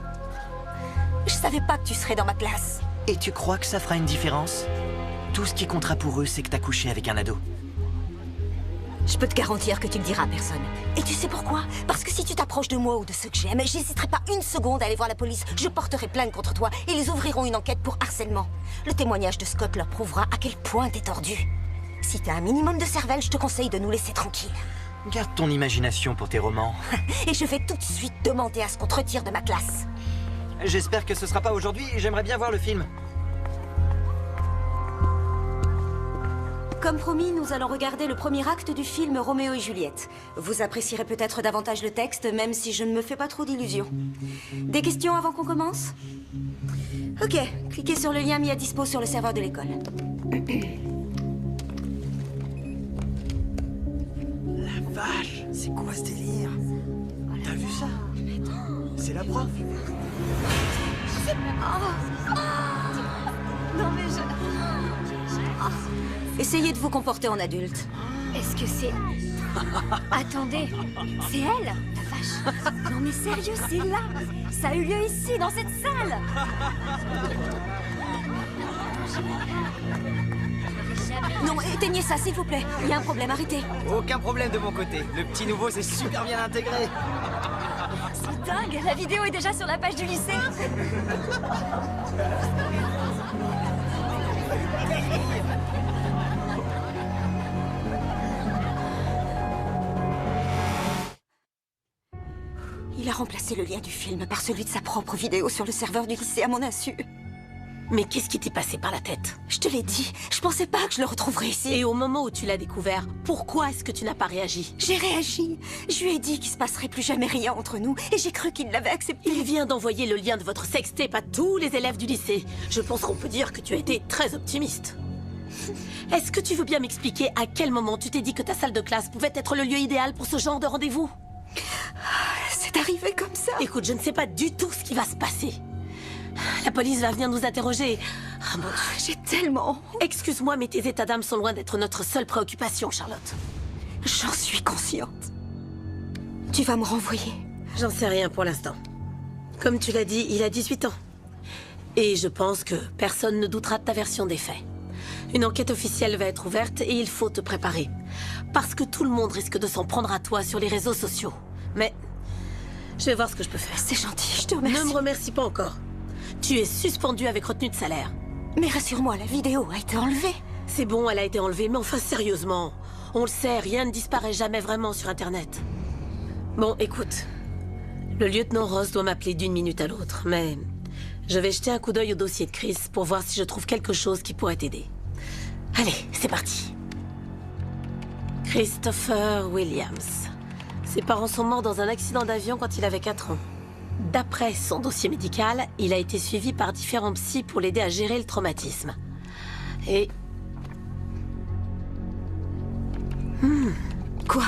Je savais pas que tu serais dans ma classe. Et tu crois que ça fera une différence? Tout ce qui comptera pour eux, c'est que t'as couché avec un ado. Je peux te garantir que tu le diras à personne. Et tu sais pourquoi? Parce que si tu t'approches de moi ou de ceux que j'aime, j'hésiterai pas une seconde à aller voir la police. Je porterai plainte contre toi et ils ouvriront une enquête pour harcèlement. Le témoignage de Scott leur prouvera à quel point t'es tordu. Si t'as un minimum de cervelle, je te conseille de nous laisser tranquilles. Garde ton imagination pour tes romans. Et je vais tout de suite demander à ce qu'on te retire de ma classe. J'espère que ce sera pas aujourd'hui, j'aimerais bien voir le film. Comme promis, nous allons regarder le premier acte du film Roméo et Juliette. Vous apprécierez peut-être davantage le texte, même si je ne me fais pas trop d'illusions. Des questions avant qu'on commence? Ok, cliquez sur le lien mis à dispo sur le serveur de l'école. La vache, c'est quoi ce délire? T'as vu ça? C'est la prof. Non mais je... Essayez de vous comporter en adulte. Est-ce que c'est... Attendez, c'est elle? La vache. Non mais sérieux, c'est là. Ça a eu lieu ici, dans cette salle. Non, éteignez ça, s'il vous plaît. Il y a un problème, arrêtez. Aucun problème de mon côté. Le petit nouveau s'est super bien intégré. C'est dingue, la vidéo est déjà sur la page du lycée. Il a remplacé le lien du film par celui de sa propre vidéo sur le serveur du lycée à mon insu. Mais qu'est-ce qui t'est passé par la tête? Je te l'ai dit, je pensais pas que je le retrouverais ici. Et au moment où tu l'as découvert, pourquoi est-ce que tu n'as pas réagi? J'ai réagi. Je lui ai dit qu'il se passerait plus jamais rien entre nous et j'ai cru qu'il l'avait accepté. Il vient d'envoyer le lien de votre sextape à tous les élèves du lycée. Je pense qu'on peut dire que tu as été très optimiste. Est-ce que tu veux bien m'expliquer à quel moment tu t'es dit que ta salle de classe pouvait être le lieu idéal pour ce genre de rendez-vous? C'est arrivé comme ça. Écoute, je ne sais pas du tout ce qui va se passer. La police va venir nous interroger. Ah mon Dieu. J'ai tellement... Excuse-moi, mais tes états d'âme sont loin d'être notre seule préoccupation, Charlotte. J'en suis consciente. Tu vas me renvoyer? J'en sais rien pour l'instant. Comme tu l'as dit, il a 18 ans. Et je pense que personne ne doutera de ta version des faits. Une enquête officielle va être ouverte et il faut te préparer. Parce que tout le monde risque de s'en prendre à toi sur les réseaux sociaux. Mais je vais voir ce que je peux faire. C'est gentil, je te remercie. Ne me remercie pas encore. Tu es suspendu avec retenue de salaire. Mais rassure-moi, la vidéo a été enlevée. C'est bon, elle a été enlevée, mais enfin sérieusement. On le sait, rien ne disparaît jamais vraiment sur Internet. Bon, écoute. Le lieutenant Ross doit m'appeler d'une minute à l'autre, mais je vais jeter un coup d'œil au dossier de Chris pour voir si je trouve quelque chose qui pourrait t'aider. Allez, c'est parti. Christopher Williams. Ses parents sont morts dans un accident d'avion quand il avait 4 ans. D'après son dossier médical, il a été suivi par différents psys pour l'aider à gérer le traumatisme. Et... Quoi?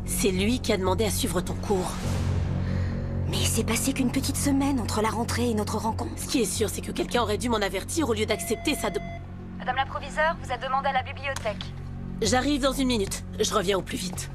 C'est lui qui a demandé à suivre ton cours. Mais il s'est passé qu'une petite semaine entre la rentrée et notre rencontre. Ce qui est sûr, c'est que quelqu'un aurait dû m'en avertir au lieu d'accepter sa... Madame la proviseure, vous a demandé à la bibliothèque. J'arrive dans 1 minute. Je reviens au plus vite.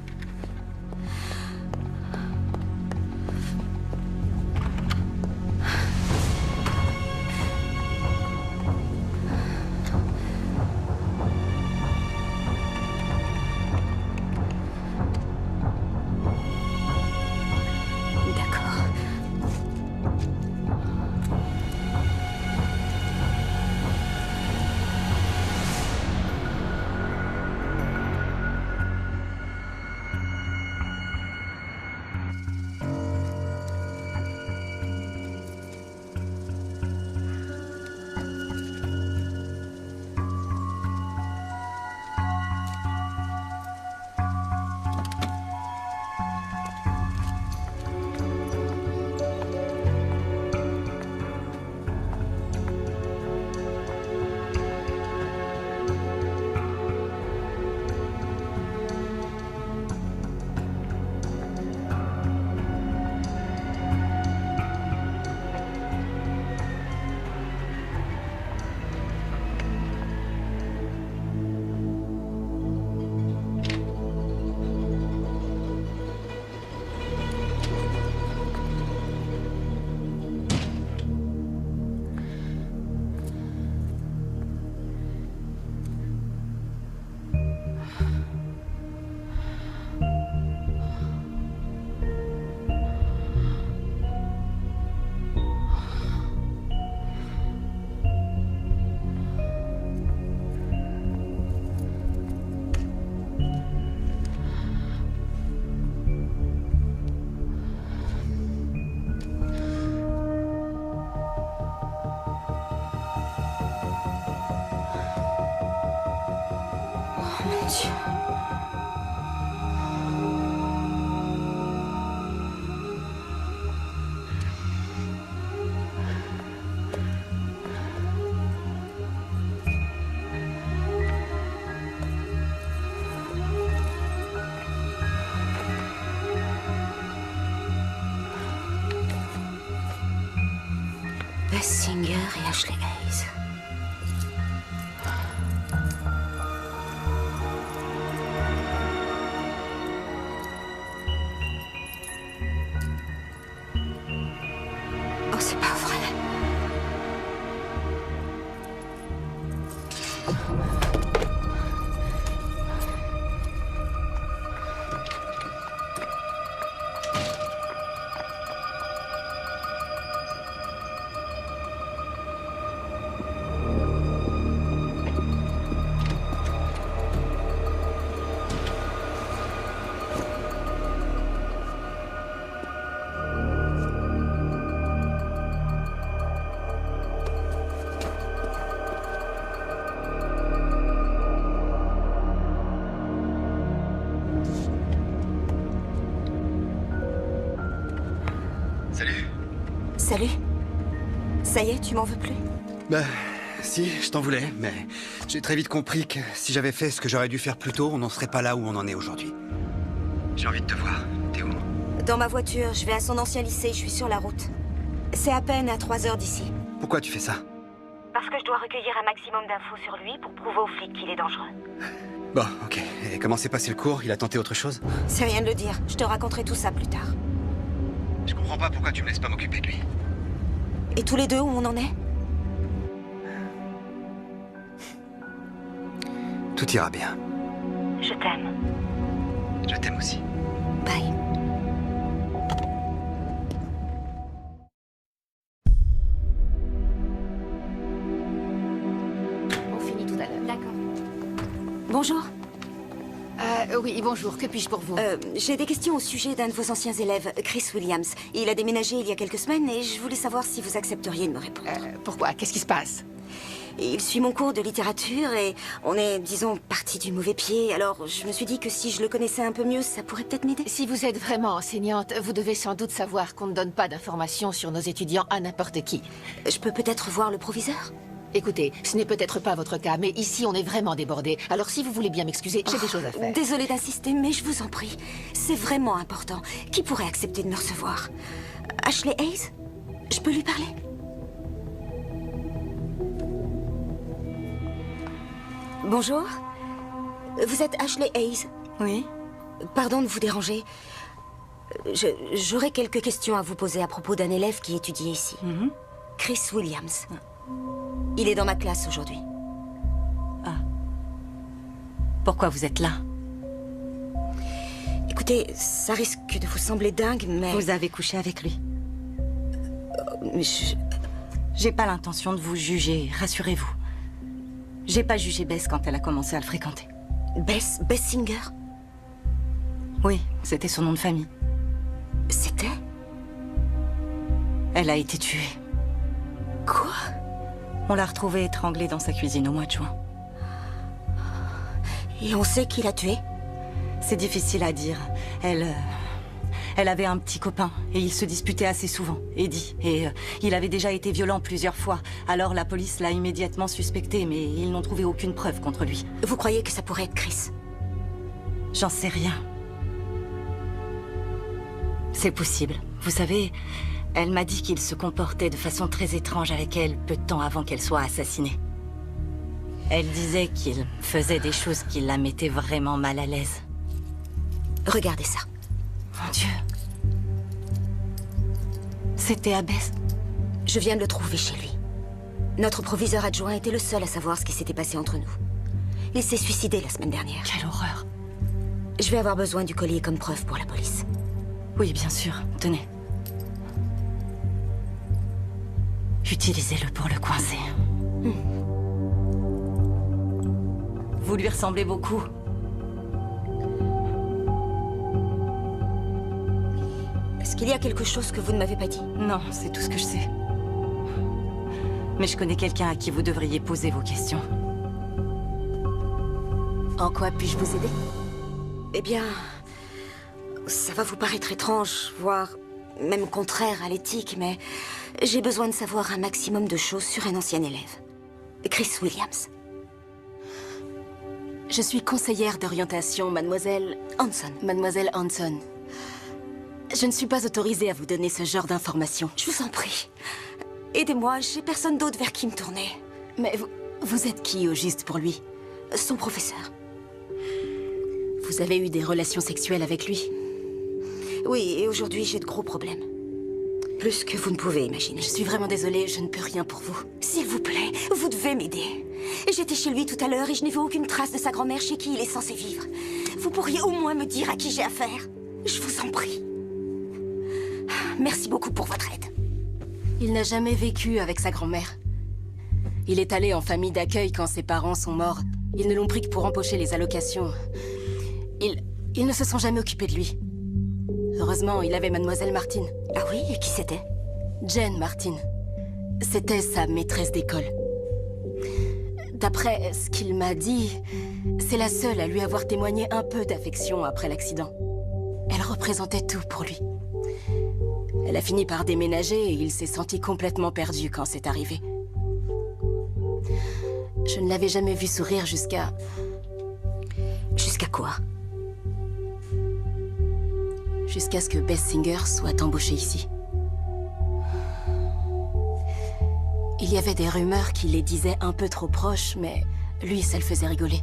Dieu. Bess Singer et Ashley Hayes. Oh, c'est pas vrai. Salut. Salut. Ça y est, tu m'en veux plus? Bah, si, je t'en voulais, mais j'ai très vite compris que si j'avais fait ce que j'aurais dû faire plus tôt, on n'en serait pas là où on en est aujourd'hui. J'ai envie de te voir. T'es où? Dans ma voiture, je vais à son ancien lycée, je suis sur la route. C'est à peine à 3 heures d'ici. Pourquoi tu fais ça? Parce que je dois recueillir un maximum d'infos sur lui pour prouver aux flics qu'il est dangereux. Bon, ok. Et comment s'est passé le cours? Il a tenté autre chose? C'est rien de le dire, je te raconterai tout ça plus tard. Je comprends pas pourquoi tu me laisses pas m'occuper de lui. Et tous les deux, où on en est? Tout ira bien. Je t'aime. Je t'aime aussi. Bye. On finit tout à l'heure. D'accord. Bonjour. Oui, bonjour. Que puis-je pour vous? J'ai des questions au sujet d'un de vos anciens élèves, Chris Williams. Il a déménagé il y a quelques semaines et je voulais savoir si vous accepteriez de me répondre. Pourquoi? Qu'est-ce qui se passe? Il suit mon cours de littérature et on est, disons, parti du mauvais pied. Alors je me suis dit que si je le connaissais un peu mieux, ça pourrait peut-être m'aider. Si vous êtes vraiment enseignante, vous devez sans doute savoir qu'on ne donne pas d'informations sur nos étudiants à n'importe qui. Je peux peut-être voir le proviseur? Écoutez, ce n'est peut-être pas votre cas, mais ici on est vraiment débordés. Alors si vous voulez bien m'excuser, j'ai des choses à faire. Désolée d'insister, mais je vous en prie. C'est vraiment important. Qui pourrait accepter de me recevoir? Ashley Hayes? Je peux lui parler? Bonjour. Vous êtes Ashley Hayes? Oui. Pardon de vous déranger. J'aurais quelques questions à vous poser à propos d'un élève qui étudie ici. Chris Williams. Il est dans ma classe aujourd'hui. Ah. Pourquoi vous êtes là? Écoutez, ça risque de vous sembler dingue, mais... Vous avez couché avec lui? J'ai pas l'intention de vous juger, rassurez-vous. J'ai pas jugé Bess quand elle a commencé à le fréquenter. Bess Singer? Oui, c'était son nom de famille. C'était? Elle a été tuée. Quoi? On l'a retrouvée étranglée dans sa cuisine au mois de juin. Et on sait qui l'a tuée? C'est difficile à dire. Elle avait un petit copain et ils se disputaient assez souvent, Eddie. Et il avait déjà été violent plusieurs fois. Alors la police l'a immédiatement suspecté, mais ils n'ont trouvé aucune preuve contre lui. Vous croyez que ça pourrait être Chris? J'en sais rien. C'est possible. Vous savez, elle m'a dit qu'il se comportait de façon très étrange avec elle peu de temps avant qu'elle soit assassinée. Elle disait qu'il faisait des choses qui la mettaient vraiment mal à l'aise. Regardez ça. Mon Dieu. C'était à Bess. Je viens de le trouver chez lui. Notre proviseur adjoint était le seul à savoir ce qui s'était passé entre nous. Il s'est suicidé la semaine dernière. Quelle horreur. Je vais avoir besoin du collier comme preuve pour la police. Oui, bien sûr. Tenez. Utilisez-le pour le coincer. Vous lui ressemblez beaucoup. Est-ce qu'il y a quelque chose que vous ne m'avez pas dit? Non, c'est tout ce que je sais. Mais je connais quelqu'un à qui vous devriez poser vos questions. En quoi puis-je vous aider? Eh bien, ça va vous paraître étrange, voire même contraire à l'éthique, mais j'ai besoin de savoir un maximum de choses sur un ancien élève. Chris Williams. Je suis conseillère d'orientation, mademoiselle... Hanson. Mademoiselle Hanson. Je ne suis pas autorisée à vous donner ce genre d'informations. Je vous en prie. Aidez-moi, j'ai personne d'autre vers qui me tourner. Mais vous êtes qui, au juste, pour lui? Son professeur. Vous avez eu des relations sexuelles avec lui? Oui, et aujourd'hui, j'ai de gros problèmes. Plus que vous ne pouvez imaginer. Je suis vraiment désolée, je ne peux rien pour vous. S'il vous plaît, vous devez m'aider. J'étais chez lui tout à l'heure et je n'ai vu aucune trace de sa grand-mère chez qui il est censé vivre. Vous pourriez au moins me dire à qui j'ai affaire? Je vous en prie. Merci beaucoup pour votre aide. Il n'a jamais vécu avec sa grand-mère. Il est allé en famille d'accueil quand ses parents sont morts. Ils ne l'ont pris que pour empocher les allocations. Ils ne se sont jamais occupés de lui. Heureusement, il avait mademoiselle Martin. Ah oui, et qui c'était? Jane Martin. C'était sa maîtresse d'école. D'après ce qu'il m'a dit, c'est la seule à lui avoir témoigné un peu d'affection après l'accident. Elle représentait tout pour lui. Elle a fini par déménager et il s'est senti complètement perdu quand c'est arrivé. Je ne l'avais jamais vu sourire jusqu'à... Jusqu'à quoi? Jusqu'à ce que Bess Singer soit embauchée ici. Il y avait des rumeurs qui les disaient un peu trop proches, mais lui, ça le faisait rigoler.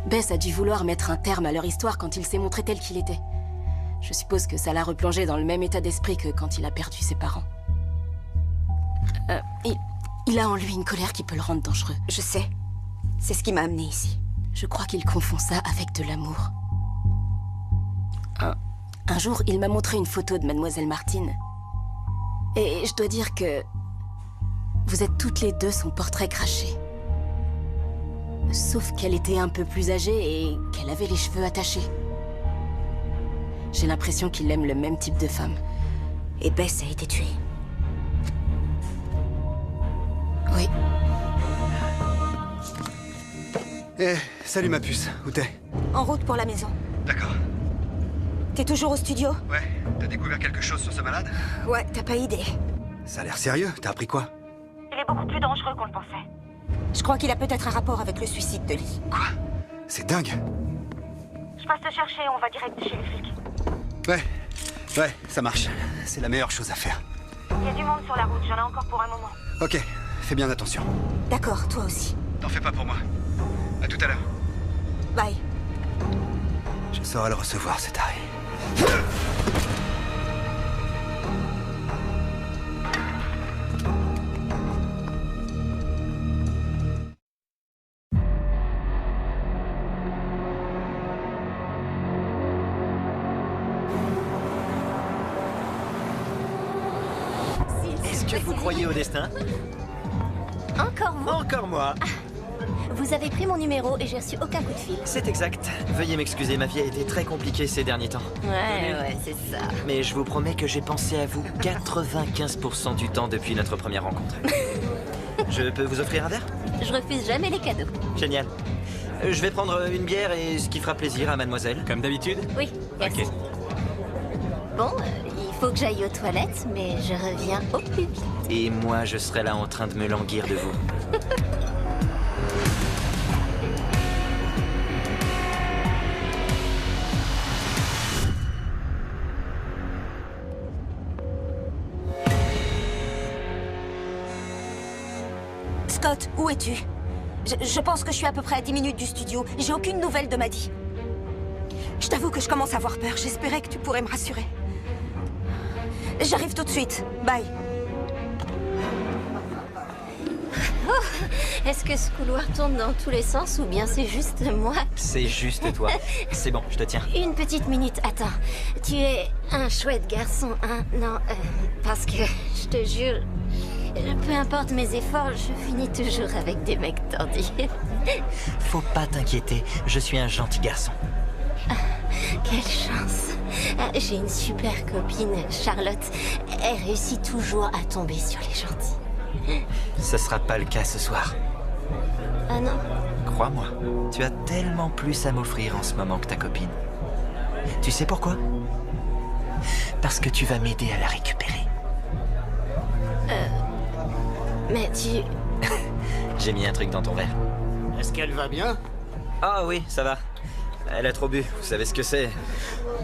Bess a dû vouloir mettre un terme à leur histoire quand il s'est montré tel qu'il était. Je suppose que ça l'a replongé dans le même état d'esprit que quand il a perdu ses parents. Il a en lui une colère qui peut le rendre dangereux. Je sais. C'est ce qui m'a amené ici. Je crois qu'il confond ça avec de l'amour. Un jour, il m'a montré une photo de mademoiselle Martin. Et je dois dire que... vous êtes toutes les deux son portrait craché. Sauf qu'elle était un peu plus âgée et qu'elle avait les cheveux attachés. J'ai l'impression qu'il aime le même type de femme. Et Bess a été tuée. Oui. Eh, salut ma puce, où t'es? En route pour la maison. D'accord. T'es toujours au studio? Ouais, t'as découvert quelque chose sur ce malade? Ouais, t'as pas idée. Ça a l'air sérieux, t'as appris quoi? Il est beaucoup plus dangereux qu'on le pensait. Je crois qu'il a peut-être un rapport avec le suicide de Lee. Quoi? C'est dingue. Je passe te chercher, on va direct chez les flics. Ouais, ça marche. C'est la meilleure chose à faire. Il y a du monde sur la route, j'en ai encore pour un moment. Ok, fais bien attention. D'accord, toi aussi. T'en fais pas pour moi. À tout à l'heure. Bye. Je saurai le recevoir, cet arrêt. Est-ce que vous croyez au destin? Encore vous? Encore moi. Vous avez pris mon numéro et j'ai reçu aucun coup de fil. C'est exact. Veuillez m'excuser, ma vie a été très compliquée ces derniers temps. Ouais, c'est ça. Mais je vous promets que j'ai pensé à vous 95% du temps depuis notre première rencontre. Je peux vous offrir un verre? Je refuse jamais les cadeaux. Génial. Je vais prendre une bière et ce qui fera plaisir à mademoiselle. Comme d'habitude? Oui, merci. Ok. Bon, il faut que j'aille aux toilettes, mais je reviens au plus vite. Et moi, je serai là en train de me languir de vous. Scott, où es-tu? Je pense que je suis à peu près à 10 minutes du studio. J'ai aucune nouvelle de Maddie. Je t'avoue que je commence à avoir peur. J'espérais que tu pourrais me rassurer. J'arrive tout de suite. Bye. Oh, est-ce que ce couloir tourne dans tous les sens ou bien c'est juste moi? C'est juste toi. C'est bon, je te tiens. Une petite minute, attends. Tu es un chouette garçon, hein? Non, parce que, je te jure, peu importe mes efforts, je finis toujours avec des mecs tordis. Faut pas t'inquiéter, je suis un gentil garçon. Ah, quelle chance. Ah, j'ai une super copine, Charlotte. Elle réussit toujours à tomber sur les gentils. Ce sera pas le cas ce soir. Ah non? Crois-moi, tu as tellement plus à m'offrir en ce moment que ta copine. Tu sais pourquoi? Parce que tu vas m'aider à la récupérer. Mais tu... J'ai mis un truc dans ton verre. Est-ce qu'elle va bien? Ah oui, ça va. Elle a trop bu, vous savez ce que c'est.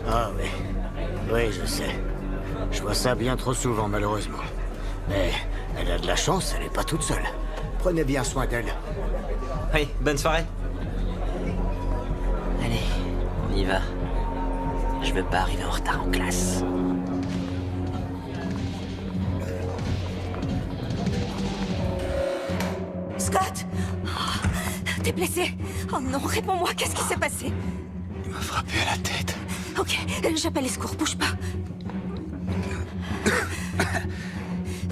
Ah oui. Oui, je sais. Je vois ça bien trop souvent, malheureusement. Mais elle a de la chance, elle n'est pas toute seule. Prenez bien soin d'elle. Oui, bonne soirée. Allez, on y va. Je veux pas arriver en retard en classe. Scott! Oh, t'es blessé? Oh non, réponds-moi, qu'est-ce qui s'est passé? Il m'a frappé à la tête. Ok, j'appelle les secours, bouge pas.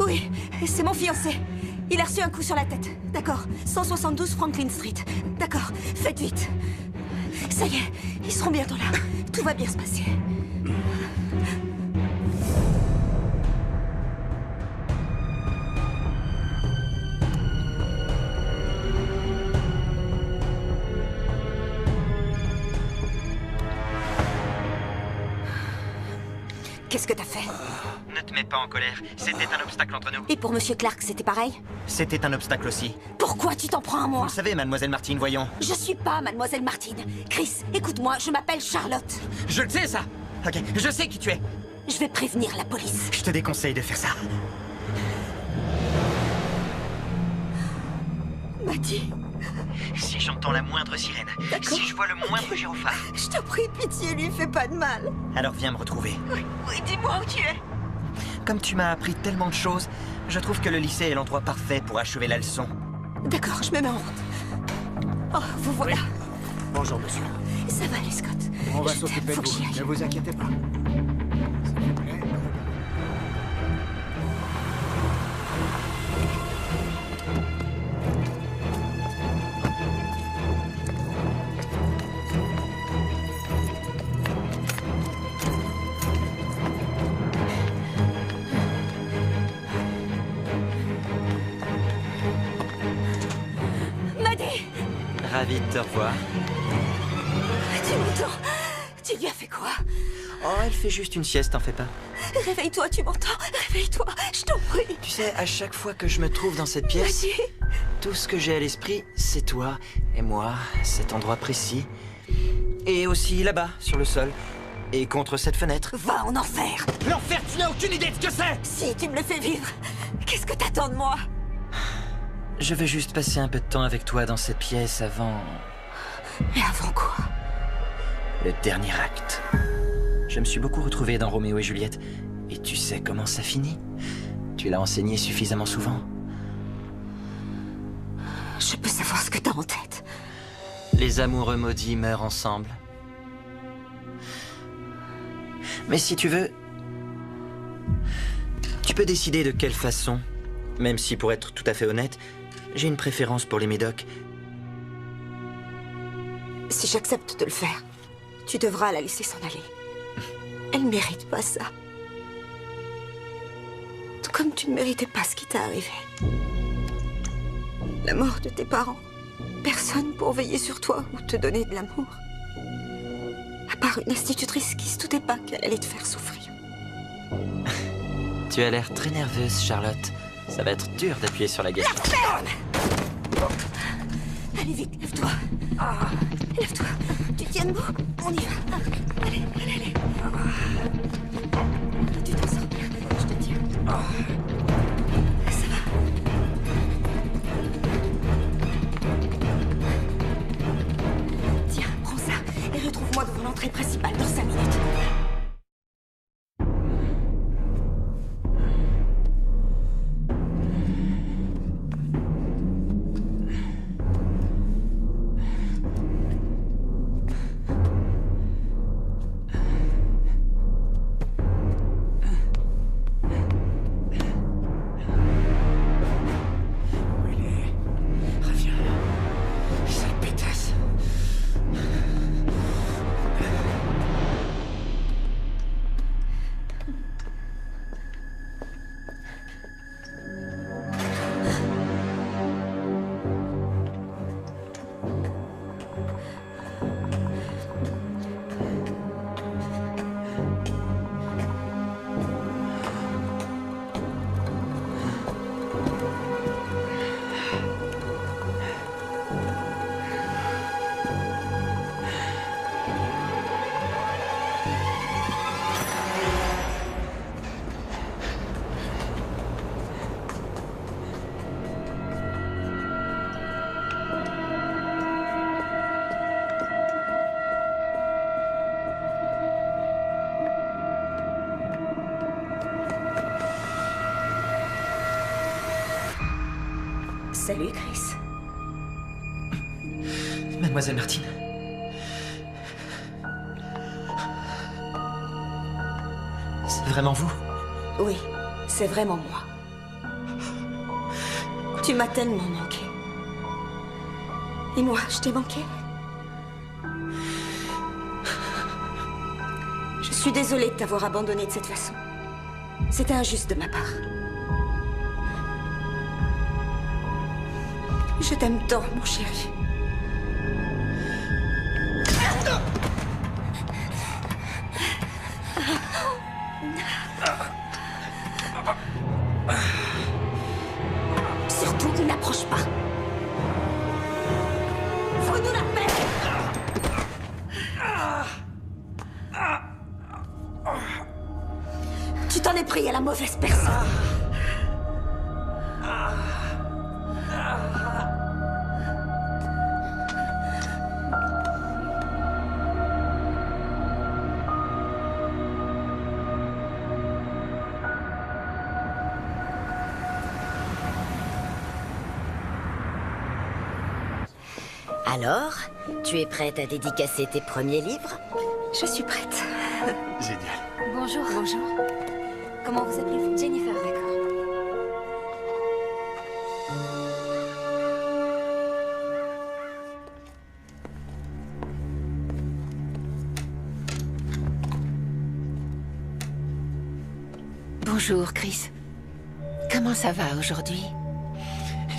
Oui, c'est mon fiancé. Il a reçu un coup sur la tête. D'accord, 172 Franklin Street. D'accord, faites vite. Ça y est, ils seront bientôt là. Tout va bien se passer. Qu'est-ce que t'as fait? Ne te mets pas en colère. C'était un obstacle entre nous. Et pour Monsieur Clark, c'était pareil? C'était un obstacle aussi. Pourquoi tu t'en prends à moi? Vous le savez, mademoiselle Martine, voyons. Je suis pas mademoiselle Martine. Chris, écoute-moi, je m'appelle Charlotte. Je le sais, ça. Ok, je sais qui tu es. Je vais prévenir la police. Je te déconseille de faire ça. Maddie. Si j'entends la moindre sirène, si je vois le moindre gyrophare... Je te prie, pitié, lui fais pas de mal. Alors viens me retrouver. Oui, dis-moi où tu es. Comme tu m'as appris tellement de choses, je trouve que le lycée est l'endroit parfait pour achever la leçon. D'accord, je me mets en route. Oh, vous voilà. Oui. Bonjour, monsieur. Ça va aller, Scott. On va s'occuper de Faut que j'y vous. aille. Ne vous inquiétez pas. S'il vous plaît. Maddie! Ravi de te revoir. Tu m'entends? Tu lui as fait quoi? Oh, elle fait juste une sieste, t'en fais pas. Réveille-toi, tu m'entends? Réveille-toi, je t'en prie. Tu sais, à chaque fois que je me trouve dans cette pièce, Maddie. tout ce que j'ai à l'esprit, c'est toi et moi, cet endroit précis. Et aussi là-bas, sur le sol. Et contre cette fenêtre. Va en enfer. L'enfer, tu n'as aucune idée de ce que c'est! Si tu me le fais vivre, qu'est-ce que t'attends de moi? Je veux juste passer un peu de temps avec toi dans cette pièce avant... Mais avant quoi? le dernier acte. Je me suis beaucoup retrouvé dans Roméo et Juliette. Et tu sais comment ça finit? Tu l'as enseigné suffisamment souvent. Je peux savoir ce que t'as en tête. Les amoureux maudits meurent ensemble. Mais si tu veux, tu peux décider de quelle façon. Même si, pour être tout à fait honnête, j'ai une préférence pour les médocs. Si j'accepte de le faire, tu devras la laisser s'en aller. Elle mérite pas ça. Tout comme tu ne méritais pas ce qui t'est arrivé. La mort de tes parents. Personne pour veiller sur toi ou te donner de l'amour. À part une institutrice qui se doutait pas qu'elle allait te faire souffrir. Tu as l'air très nerveuse, Charlotte. Ça va être dur d'appuyer sur la gâchette. La ferme! Allez vite, lève-toi. Lève-toi. Tu tiens debout? On y va. Allez, allez, allez. Tu t'en sors bien. Je te tiens. Ça va. Tiens, prends ça et retrouve-moi devant l'entrée principale dans 5 minutes. Salut, Chris. Mademoiselle Martin. C'est vraiment vous? Oui, c'est vraiment moi. Tu m'as tellement manqué. Et moi, je t'ai manqué. Je suis désolée de t'avoir abandonné de cette façon. C'était injuste de ma part. Je t'aime tant, mon chéri. Surtout, n'approche pas. Fous-nous la paix. Tu t'en es pris à la mauvaise personne. Alors, tu es prête à dédicacer tes premiers livres? Je suis prête. Génial. Bonjour. Bonjour. Comment vous appelez-vous? Jennifer, d'accord. Bonjour, Chris. Comment ça va aujourd'hui?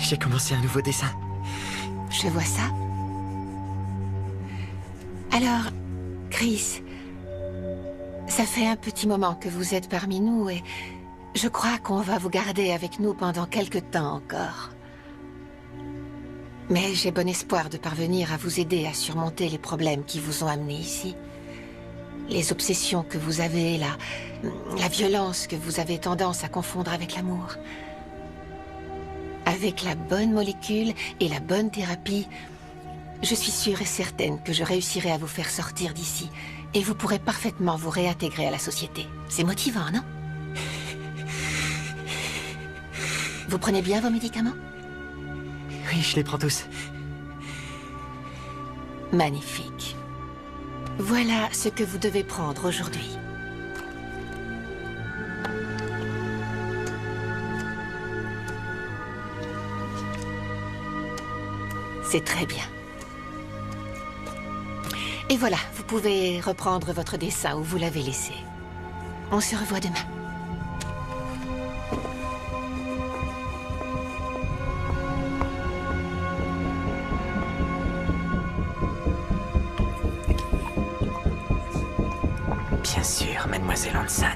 J'ai commencé un nouveau dessin. Je vois ça. Alors, Chris, ça fait un petit moment que vous êtes parmi nous et je crois qu'on va vous garder avec nous pendant quelque temps encore. Mais j'ai bon espoir de parvenir à vous aider à surmonter les problèmes qui vous ont amené ici. Les obsessions que vous avez, la violence que vous avez tendance à confondre avec l'amour. Avec la bonne molécule et la bonne thérapie, je suis sûre et certaine que je réussirai à vous faire sortir d'ici et vous pourrez parfaitement vous réintégrer à la société. C'est motivant, non? Vous prenez bien vos médicaments? Oui, je les prends tous. Magnifique. Voilà ce que vous devez prendre aujourd'hui. C'est très bien. Et voilà, vous pouvez reprendre votre dessin où vous l'avez laissé. On se revoit demain. Bien sûr, mademoiselle Hanson.